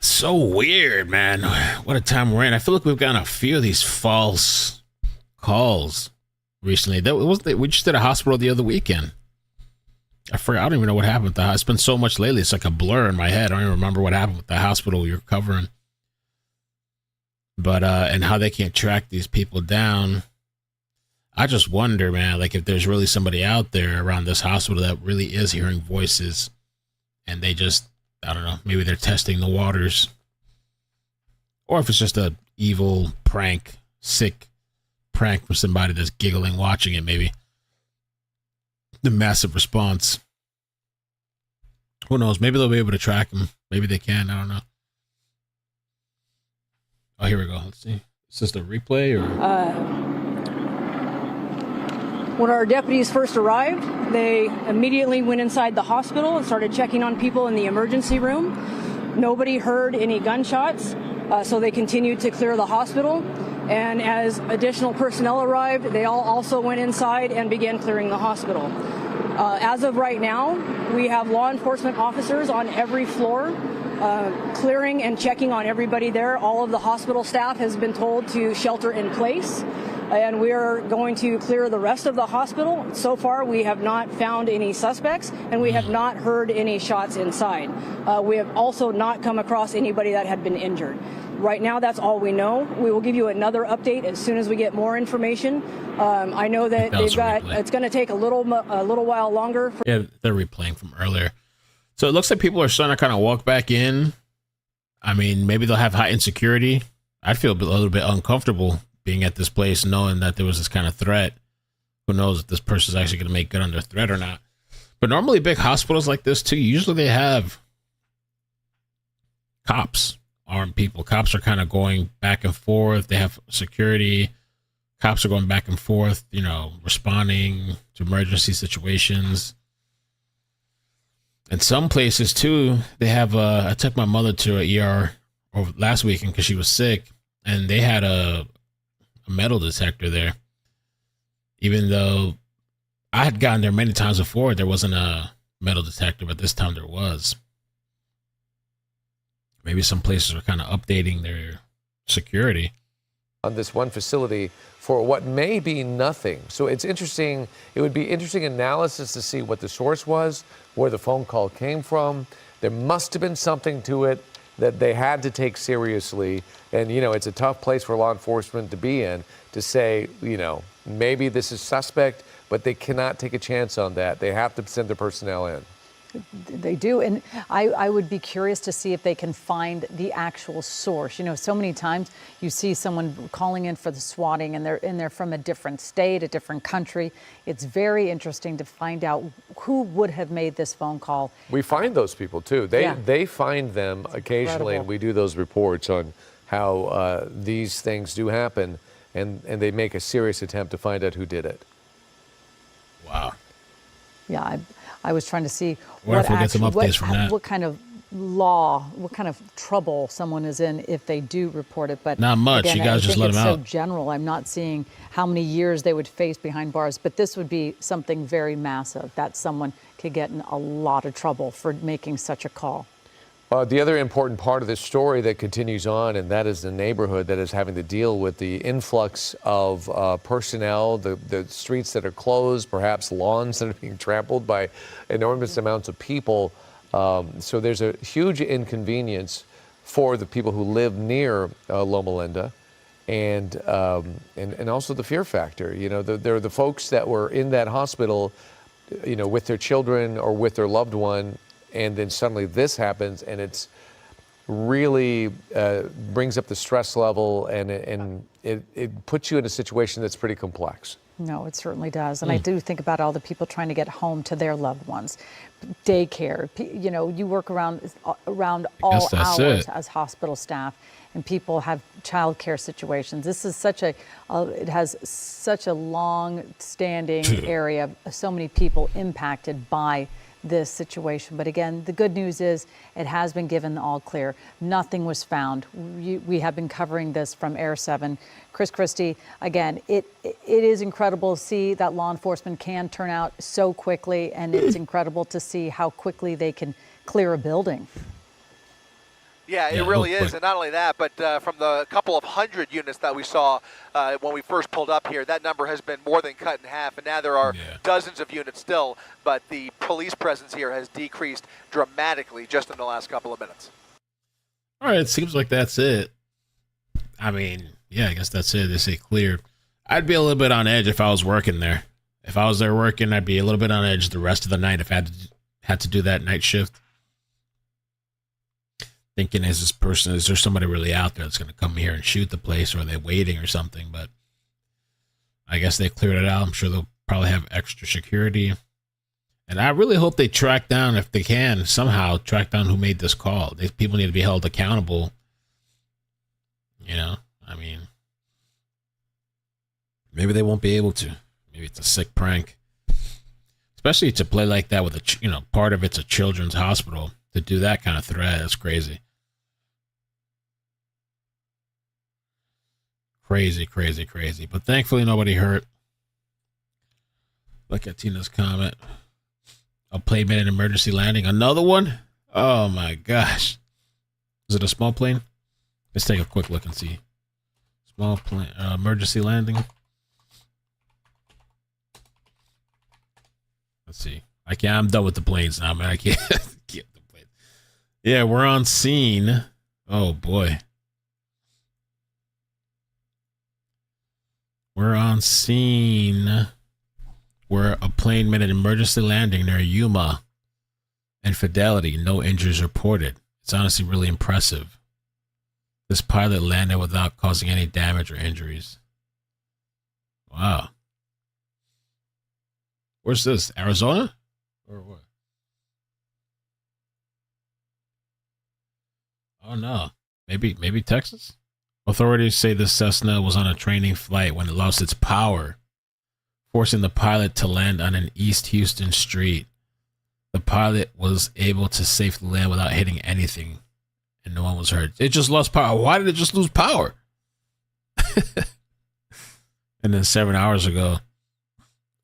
S1: So weird, man. What a time we're in. I feel like we've gotten a few of these false calls recently. We just did a hospital the other weekend. I forgot. I don't even know what happened with the hospital. It's been so much lately. It's like a blur in my head. I don't even remember what happened with the hospital you're covering. But, and how they can't track these people down. I just wonder, man, like if there's really somebody out there around this hospital that really is hearing voices and they just, I don't know, maybe they're testing the waters. Or if it's just a evil prank, sick prank from somebody that's giggling watching it, maybe. The massive response. Who knows? Maybe they'll be able to track them. Maybe they can. I don't know. Oh, here we go. Let's see. Is this a replay or?
S9: When our deputies first arrived, they immediately went inside the hospital and started checking on people in the emergency room. Nobody heard any gunshots, so they continued to clear the hospital. And as additional personnel arrived, they all also went inside and began clearing the hospital. As of right now, we have law enforcement officers on every floor, clearing and checking on everybody there. All of the hospital staff has been told to shelter in place, and we are going to clear the rest of the hospital. So far, we have not found any suspects, and we have not heard any shots inside. We have also not come across anybody that had been injured. Right now, that's all we know. We will give you another update as soon as we get more information. I know that it's going to take a little while longer.
S1: Yeah, they're replaying from earlier. So it looks like people are starting to kind of walk back in. I mean, maybe they'll have heightened security. I'd feel a little bit uncomfortable being at this place, knowing that there was this kind of threat. Who knows if this person's actually going to make good under threat or not. But normally big hospitals like this, too, usually they have cops. Armed people. Cops are kind of going back and forth. They have security. Cops are going back and forth, responding to emergency situations. And some places, too, they have, I took my mother to an ER last weekend because she was sick, and they had a metal detector there. Even though I had gotten there many times before, there wasn't a metal detector, but this time there was. Maybe some places are kind of updating their security.
S7: On this one facility for what may be nothing. So it's interesting. It would be interesting analysis to see what the source was, where the phone call came from. There must have been something to it. that they had to take seriously. And, it's a tough place for law enforcement to be in, to say, maybe this is suspect, but they cannot take a chance on that. They have to send their personnel in.
S6: They do, and I would be curious to see if they can find the actual source. So many times you see someone calling in for the swatting, and they're from a different state, a different country. It's very interesting to find out who would have made this phone call.
S7: We find those people too. They find them occasionally, and we do those reports on how these things do happen, and they make a serious attempt to find out who did it.
S1: Wow.
S6: Yeah, I was trying to see
S1: what
S6: kind of law, what kind of trouble someone is in if they do report it. But
S1: not much.
S6: Again,
S1: you guys just let them out.
S6: So general. I'm not seeing how many years they would face behind bars. But this would be something very massive that someone could get in a lot of trouble for making such a call.
S7: The other important part of this story that continues on, and that is the neighborhood that is having to deal with the influx of personnel, the streets that are closed, perhaps lawns that are being trampled by enormous amounts of people. So there's a huge inconvenience for the people who live near Loma Linda, and also the fear factor. There are the folks that were in that hospital, with their children or with their loved one, and then suddenly this happens, and it's really brings up the stress level, and it puts you in a situation that's pretty complex.
S6: No, it certainly does. And I do think about all the people trying to get home to their loved ones. Daycare, you work around all hours as hospital staff, and people have childcare situations. This is it has such a long-standing area, so many people impacted by this situation. But again, the good news is it has been given the all clear. Nothing was found. We have been covering this from Air 7. Chris Christie, again, it is incredible to see that law enforcement can turn out so quickly, and it's incredible to see how quickly they can clear a building.
S4: Yeah, it really is. And not only that, but from the couple of hundred units that we saw when we first pulled up here, that number has been more than cut in half. And now there are dozens of units still, but the police presence here has decreased dramatically just in the last couple of minutes.
S1: All right, it seems like that's it. I mean, yeah, I guess that's it. They say cleared. I'd be a little bit on edge if I was working there. If I was there working, I'd be a little bit on edge the rest of the night if I had to do that night shift. Thinking, is there somebody really out there that's going to come here and shoot the place, or are they waiting or something? But I guess they cleared it out. I'm sure they'll probably have extra security. And I really hope they track down, if they can, somehow track down who made this call. These people need to be held accountable. I mean, maybe they won't be able to. Maybe it's a sick prank. Especially to play like that with part of it's a children's hospital. To do that kind of threat, that's crazy. Crazy, crazy, crazy. But thankfully, nobody hurt. Look at Tina's comment. A plane made an emergency landing. Another one? Oh, my gosh. Is it a small plane? Let's take a quick look and see. Small plane, emergency landing. Let's see. I'm done with the planes now, man. I can't. Yeah, we're on scene. Oh, boy. We're on scene where a plane made an emergency landing near Yuma and Fidelity. No injuries reported. It's honestly really impressive. This pilot landed without causing any damage or injuries. Wow. Where's this? Arizona? Or what? Oh, no. Maybe Texas? Authorities say the Cessna was on a training flight when it lost its power, forcing the pilot to land on an East Houston street. The pilot was able to safely land without hitting anything, and no one was hurt. It just lost power. Why did it just lose power? And then 7 hours ago.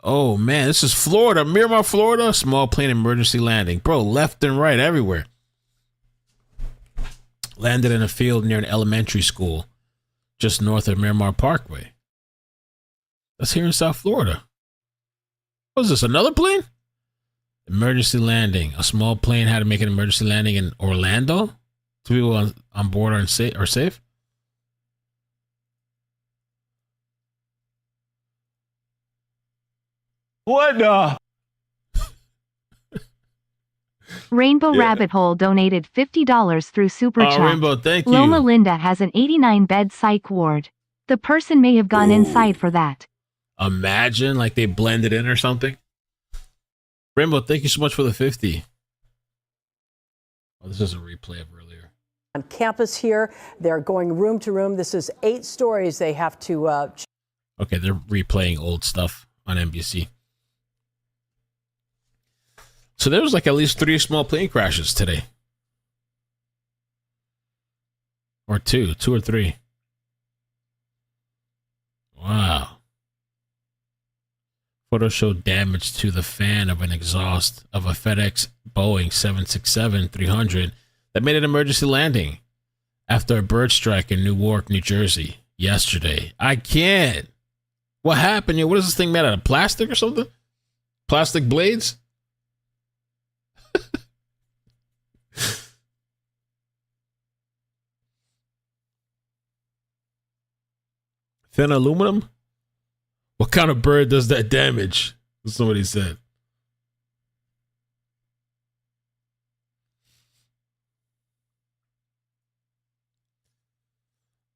S1: Oh, man, this is Florida. Miramar, Florida. Small plane emergency landing. Bro, left and right everywhere. Landed in a field near an elementary school just north of Miramar Parkway. That's here in South Florida. What is this, another plane? Emergency landing. A small plane had to make an emergency landing in Orlando Two people on board are safe.
S7: What the?
S14: Rainbow Rabbit Hole donated $50 through Super Chat.
S1: Rainbow, thank you.
S14: Loma Linda has an 89-bed psych ward. The person may have gone inside for that.
S1: Imagine like they blended in or something. Rainbow, thank you so much for the 50. Oh, this is a replay of earlier.
S15: On campus here, they're going room to room. This is 8 stories they have to...
S1: Okay, they're replaying old stuff on NBC. So there was like at least 3 small plane crashes today. Or 2 or 3. Wow. Photos show damage to the fan of an exhaust of a FedEx Boeing 767-300 that made an emergency landing after a bird strike in Newark, New Jersey yesterday. I can't. What happened? What is this thing made out of? Plastic or something? Plastic blades? Thin aluminum? What kind of bird does that damage? Somebody said.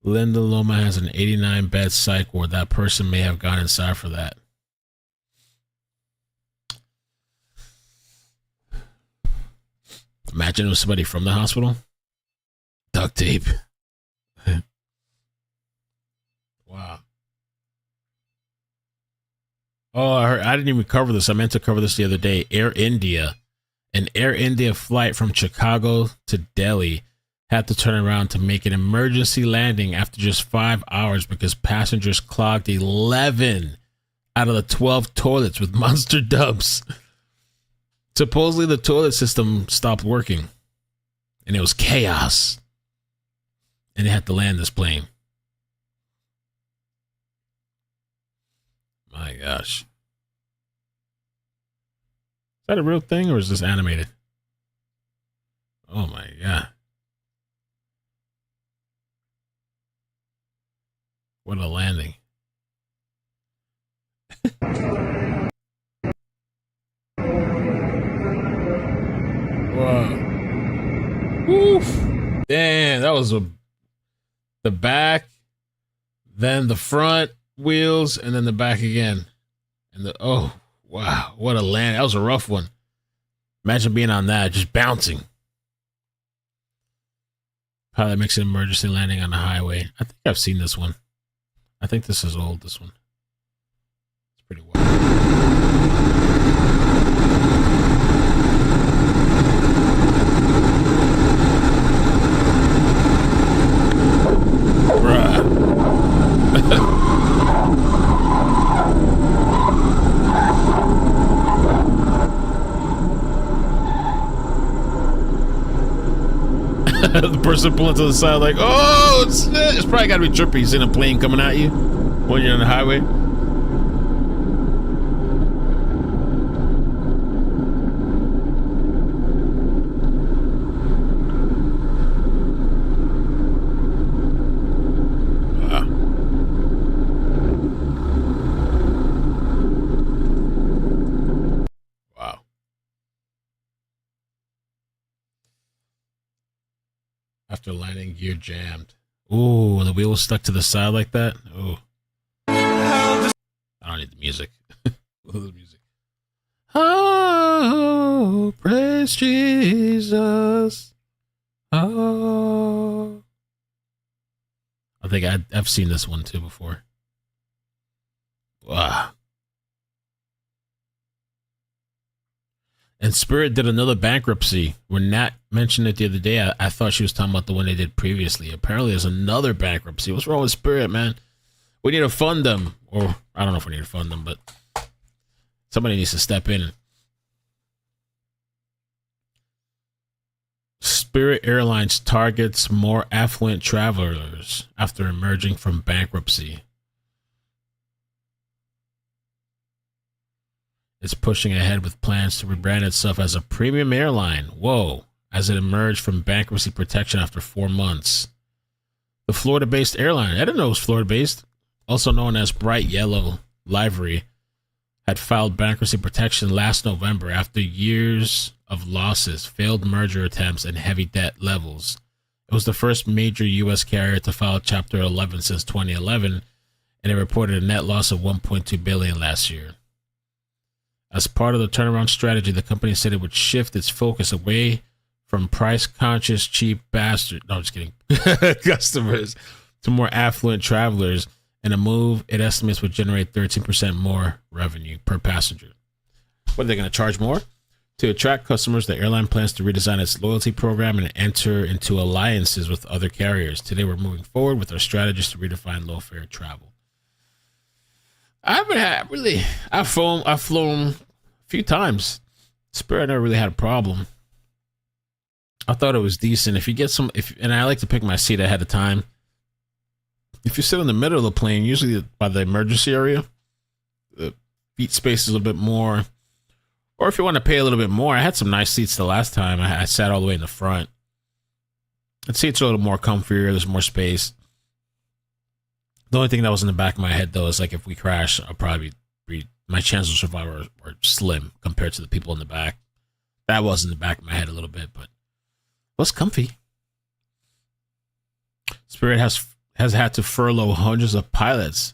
S1: Linda Loma has an 89-bed psych ward. That person may have gone inside for that. Imagine it was somebody from the hospital. Duct tape. Wow. Oh, I didn't even cover this. I meant to cover this the other day. Air India. An Air India flight from Chicago to Delhi had to turn around to make an emergency landing after just 5 hours because passengers clogged 11 out of the 12 toilets with monster dumps. Supposedly the toilet system stopped working and it was chaos. And they had to land this plane. My gosh. Is that a real thing or is this animated? Oh my God. What a landing. Whoa. Oof. Damn, that was the back, then the front wheels, and then the back again. And oh, wow, what a land. That was a rough one. Imagine being on that, just bouncing. Pilot makes an emergency landing on the highway. I think I've seen this one. I think this is old, this one. It's pretty wild. The person pulling to the side like, oh, it's probably got to be trippy seeing a plane coming at you when you're on the highway. After landing, gear jammed. Ooh, the wheel was stuck to the side like that. Ooh. I don't need the music. The music. Oh, praise Jesus. Oh. I think I've seen this one too before. Wow. And Spirit did another bankruptcy. When Nat mentioned it the other day, I thought she was talking about the one they did previously. Apparently there's another bankruptcy. What's wrong with Spirit, man? We need to fund them. Or, I don't know if we need to fund them, but somebody needs to step in. Spirit Airlines targets more affluent travelers after emerging from bankruptcy. It's pushing ahead with plans to rebrand itself as a premium airline. Whoa. as it emerged from bankruptcy protection after 4 months. The Florida-based airline, I didn't know it was Florida-based, also known as Bright Yellow Livery, had filed bankruptcy protection last November after years of losses, failed merger attempts, and heavy debt levels. It was the first major U.S. carrier to file Chapter 11 since 2011, and it reported a net loss of $1.2 billion last year. As part of the turnaround strategy, the company said it would shift its focus away from price-conscious, cheap bastard, no, I'm just kidding, customers to more affluent travelers, and a move it estimates would generate 13% more revenue per passenger. What, are they going to charge more? To attract customers, the airline plans to redesign its loyalty program and enter into alliances with other carriers. Today, we're moving forward with our strategies to redefine low-fare travel. I've flown a few times. Spirit never really had a problem. I thought it was decent. If you get and I like to pick my seat ahead of time. If you sit in the middle of the plane, usually by the emergency area, the seat space is a little bit more. Or if you want to pay a little bit more, I had some nice seats the last time. I sat all the way in the front. The seats are a little more comfier. There's more space. The only thing that was in the back of my head, though, is like if we crash, I'll probably my chances of survival are slim compared to the people in the back. That was in the back of my head a little bit, but it was comfy. Spirit has had to furlough hundreds of pilots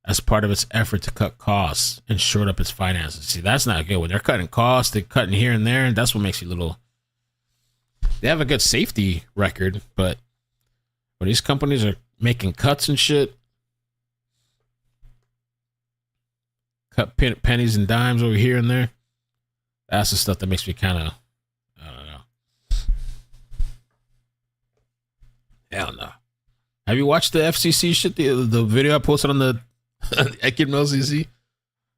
S1: as part of its effort to cut costs and shore up its finances. See, that's not good. When they're cutting costs, they're cutting here and there, and that's what makes you they have a good safety record, but when these companies are making cuts and shit, cut pennies and dimes over here and there, that's the stuff that makes me kind of, I don't know. Hell no. Have you watched the FCC shit? The video I posted on the LCC?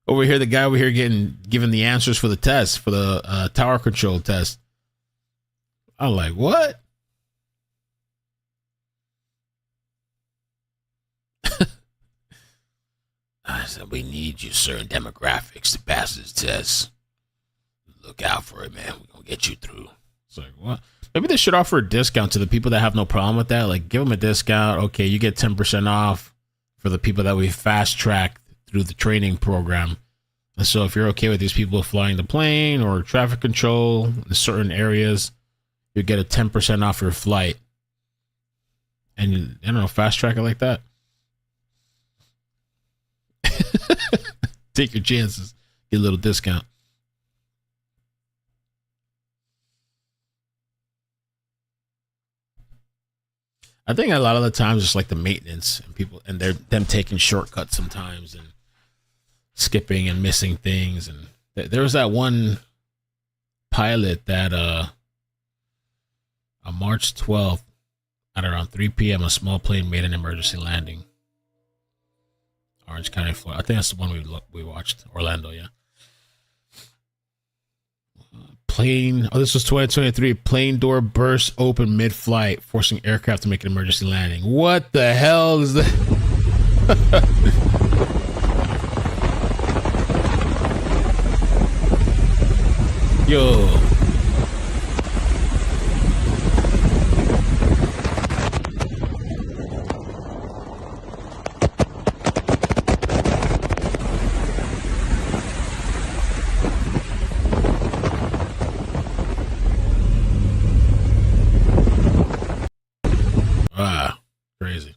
S1: Over here, the guy over here given the answers for the test, for the tower control test. I'm like, what? I said, we need you certain demographics to pass this test. Look out for it, man. We're going to get you through. It's like, what? Maybe they should offer a discount to the people that have no problem with that. Like, give them a discount. Okay, you get 10% off for the people that we fast-tracked through the training program. And so if you're okay with these people flying the plane or traffic control in certain areas, you get a 10% off your flight. And, I don't know, fast-track it like that. Take your chances. Get a little discount. I think a lot of the times it's like the maintenance and people and them taking shortcuts sometimes and skipping and missing things. And there was that one pilot that on March 12th at around 3 p.m. a small plane made an emergency landing. Orange County, Florida. I think that's the one we watched. Orlando, yeah. Plane. Oh, this was 2023. Plane door burst open mid-flight, forcing aircraft to make an emergency landing. What the hell is that? Yo. Crazy.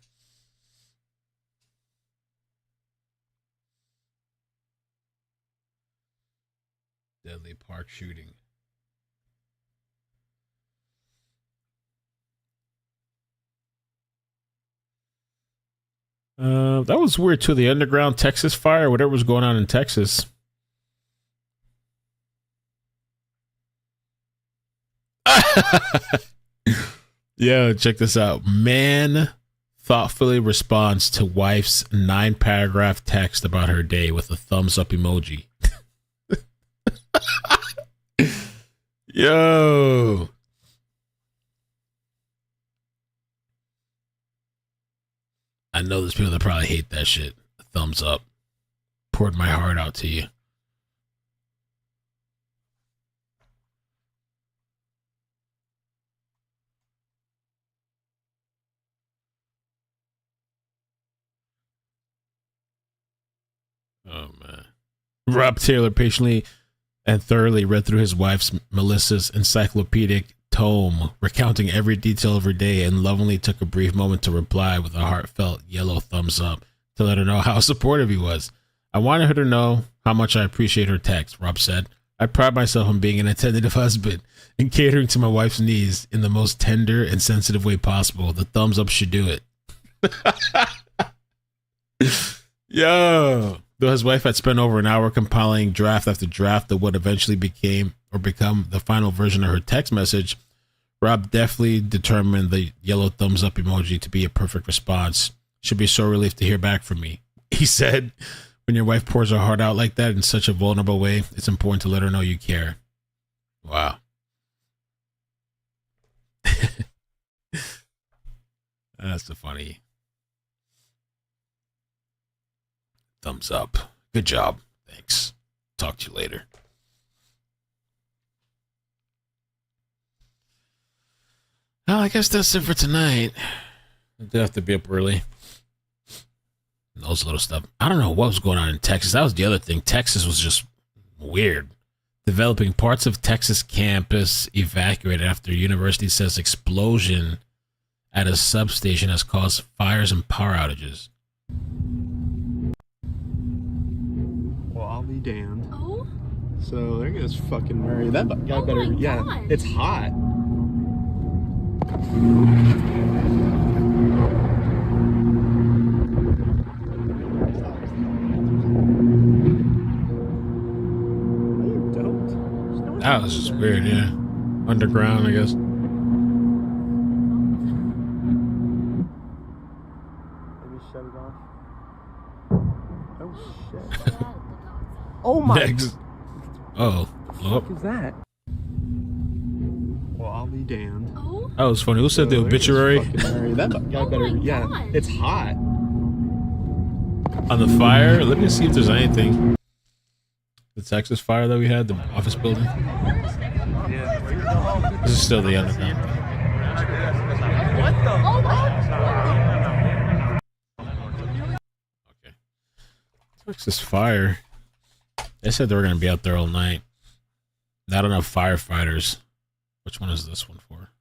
S1: Deadly park shooting. That was weird too. The underground Texas fire, whatever was going on in Texas. Yeah, check this out. Man thoughtfully responds to wife's 9-paragraph text about her day with a thumbs up emoji. Yo. I know there's people that probably hate that shit. A thumbs up. Poured my heart out to you. Rob Taylor patiently and thoroughly read through his wife's Melissa's encyclopedic tome, recounting every detail of her day, and lovingly took a brief moment to reply with a heartfelt yellow thumbs up to let her know how supportive he was. I wanted her to know how much I appreciate her text, Rob said. I pride myself on being an attentive husband and catering to my wife's needs in the most tender and sensitive way possible. The thumbs up should do it. Yo. Though his wife had spent over an hour compiling draft after draft of what eventually become the final version of her text message, Rob deftly determined the yellow thumbs up emoji to be a perfect response. Should be so relieved to hear back from me. He said, when your wife pours her heart out like that in such a vulnerable way, it's important to let her know you care. Wow. That's the funny. Thumbs up. Good job. Thanks. Talk to you later. Well, I guess that's it for tonight. I do have to be up early. Those little stuff. I don't know what was going on in Texas. That was the other thing. Texas was just weird. Developing parts of Texas campus evacuated after university says explosion at a substation has caused fires and power outages.
S16: Well, I'll be damned. Oh? So there goes fucking Murray. That guy better, yeah, it's hot.
S1: That was just weird, yeah. Underground, I guess.
S16: Maybe shut it off. Oh shit. Oh my.
S1: Next. Oh.
S16: What is that? Well, I'll be damned. Oh?
S1: That was funny. Who said the obituary?
S16: That guy better, yeah, it's hot.
S1: On the fire? Let me see if there's anything. The Texas fire that we had, the office building. This is still the underground.
S16: What the?
S1: Okay. Texas fire. They said they were going to be out there all night. Not enough firefighters. Which one is this one for?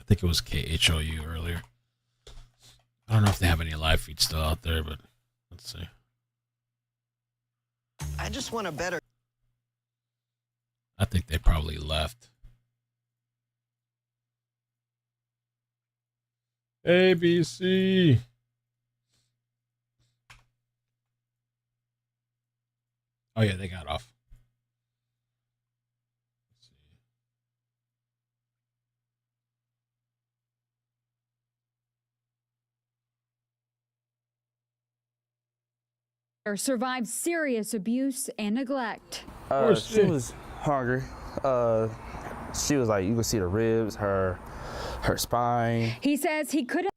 S1: I think it was KHOU earlier. I don't know if they have any live feeds still out there, but let's see.
S17: I just want a better.
S1: I think they probably left. ABC. Oh yeah, they got off.
S18: Survived serious abuse and neglect.
S19: She was hungry. She was like, you could see the ribs, her spine.
S18: He says he couldn't.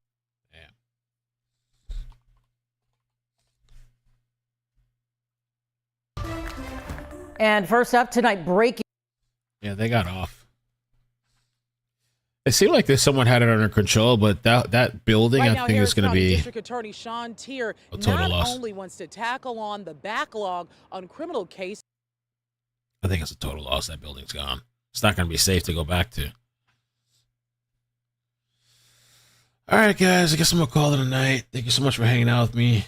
S15: And first up tonight, breaking.
S1: Yeah, they got off. It seemed like someone had it under control, but that building,
S20: right
S1: I
S20: now,
S1: think, is going to be
S20: District Attorney Sean Tier
S1: a total
S20: not
S1: loss.
S20: only wants to tackle on the backlog on criminal cases.
S1: I think it's a total loss. That building's gone. It's not going to be safe to go back to. All right, guys. I guess I'm going to call it a night. Thank you so much for hanging out with me.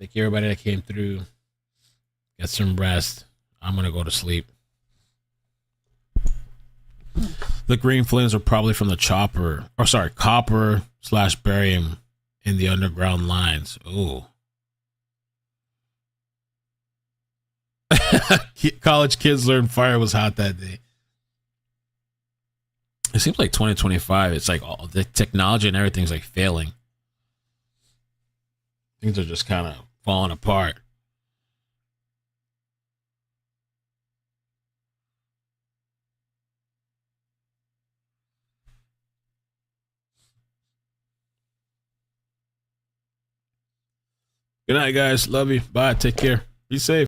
S1: Thank you, everybody that came through. Get some rest. I'm going to go to sleep. The green flames are probably from the copper/barium in the underground lines. Ooh. College kids learned fire was hot that day. It seems like 2025, it's like all the technology and everything's like failing. Things are just kind of falling apart. Good night, guys. Love you. Bye. Take care. Be safe.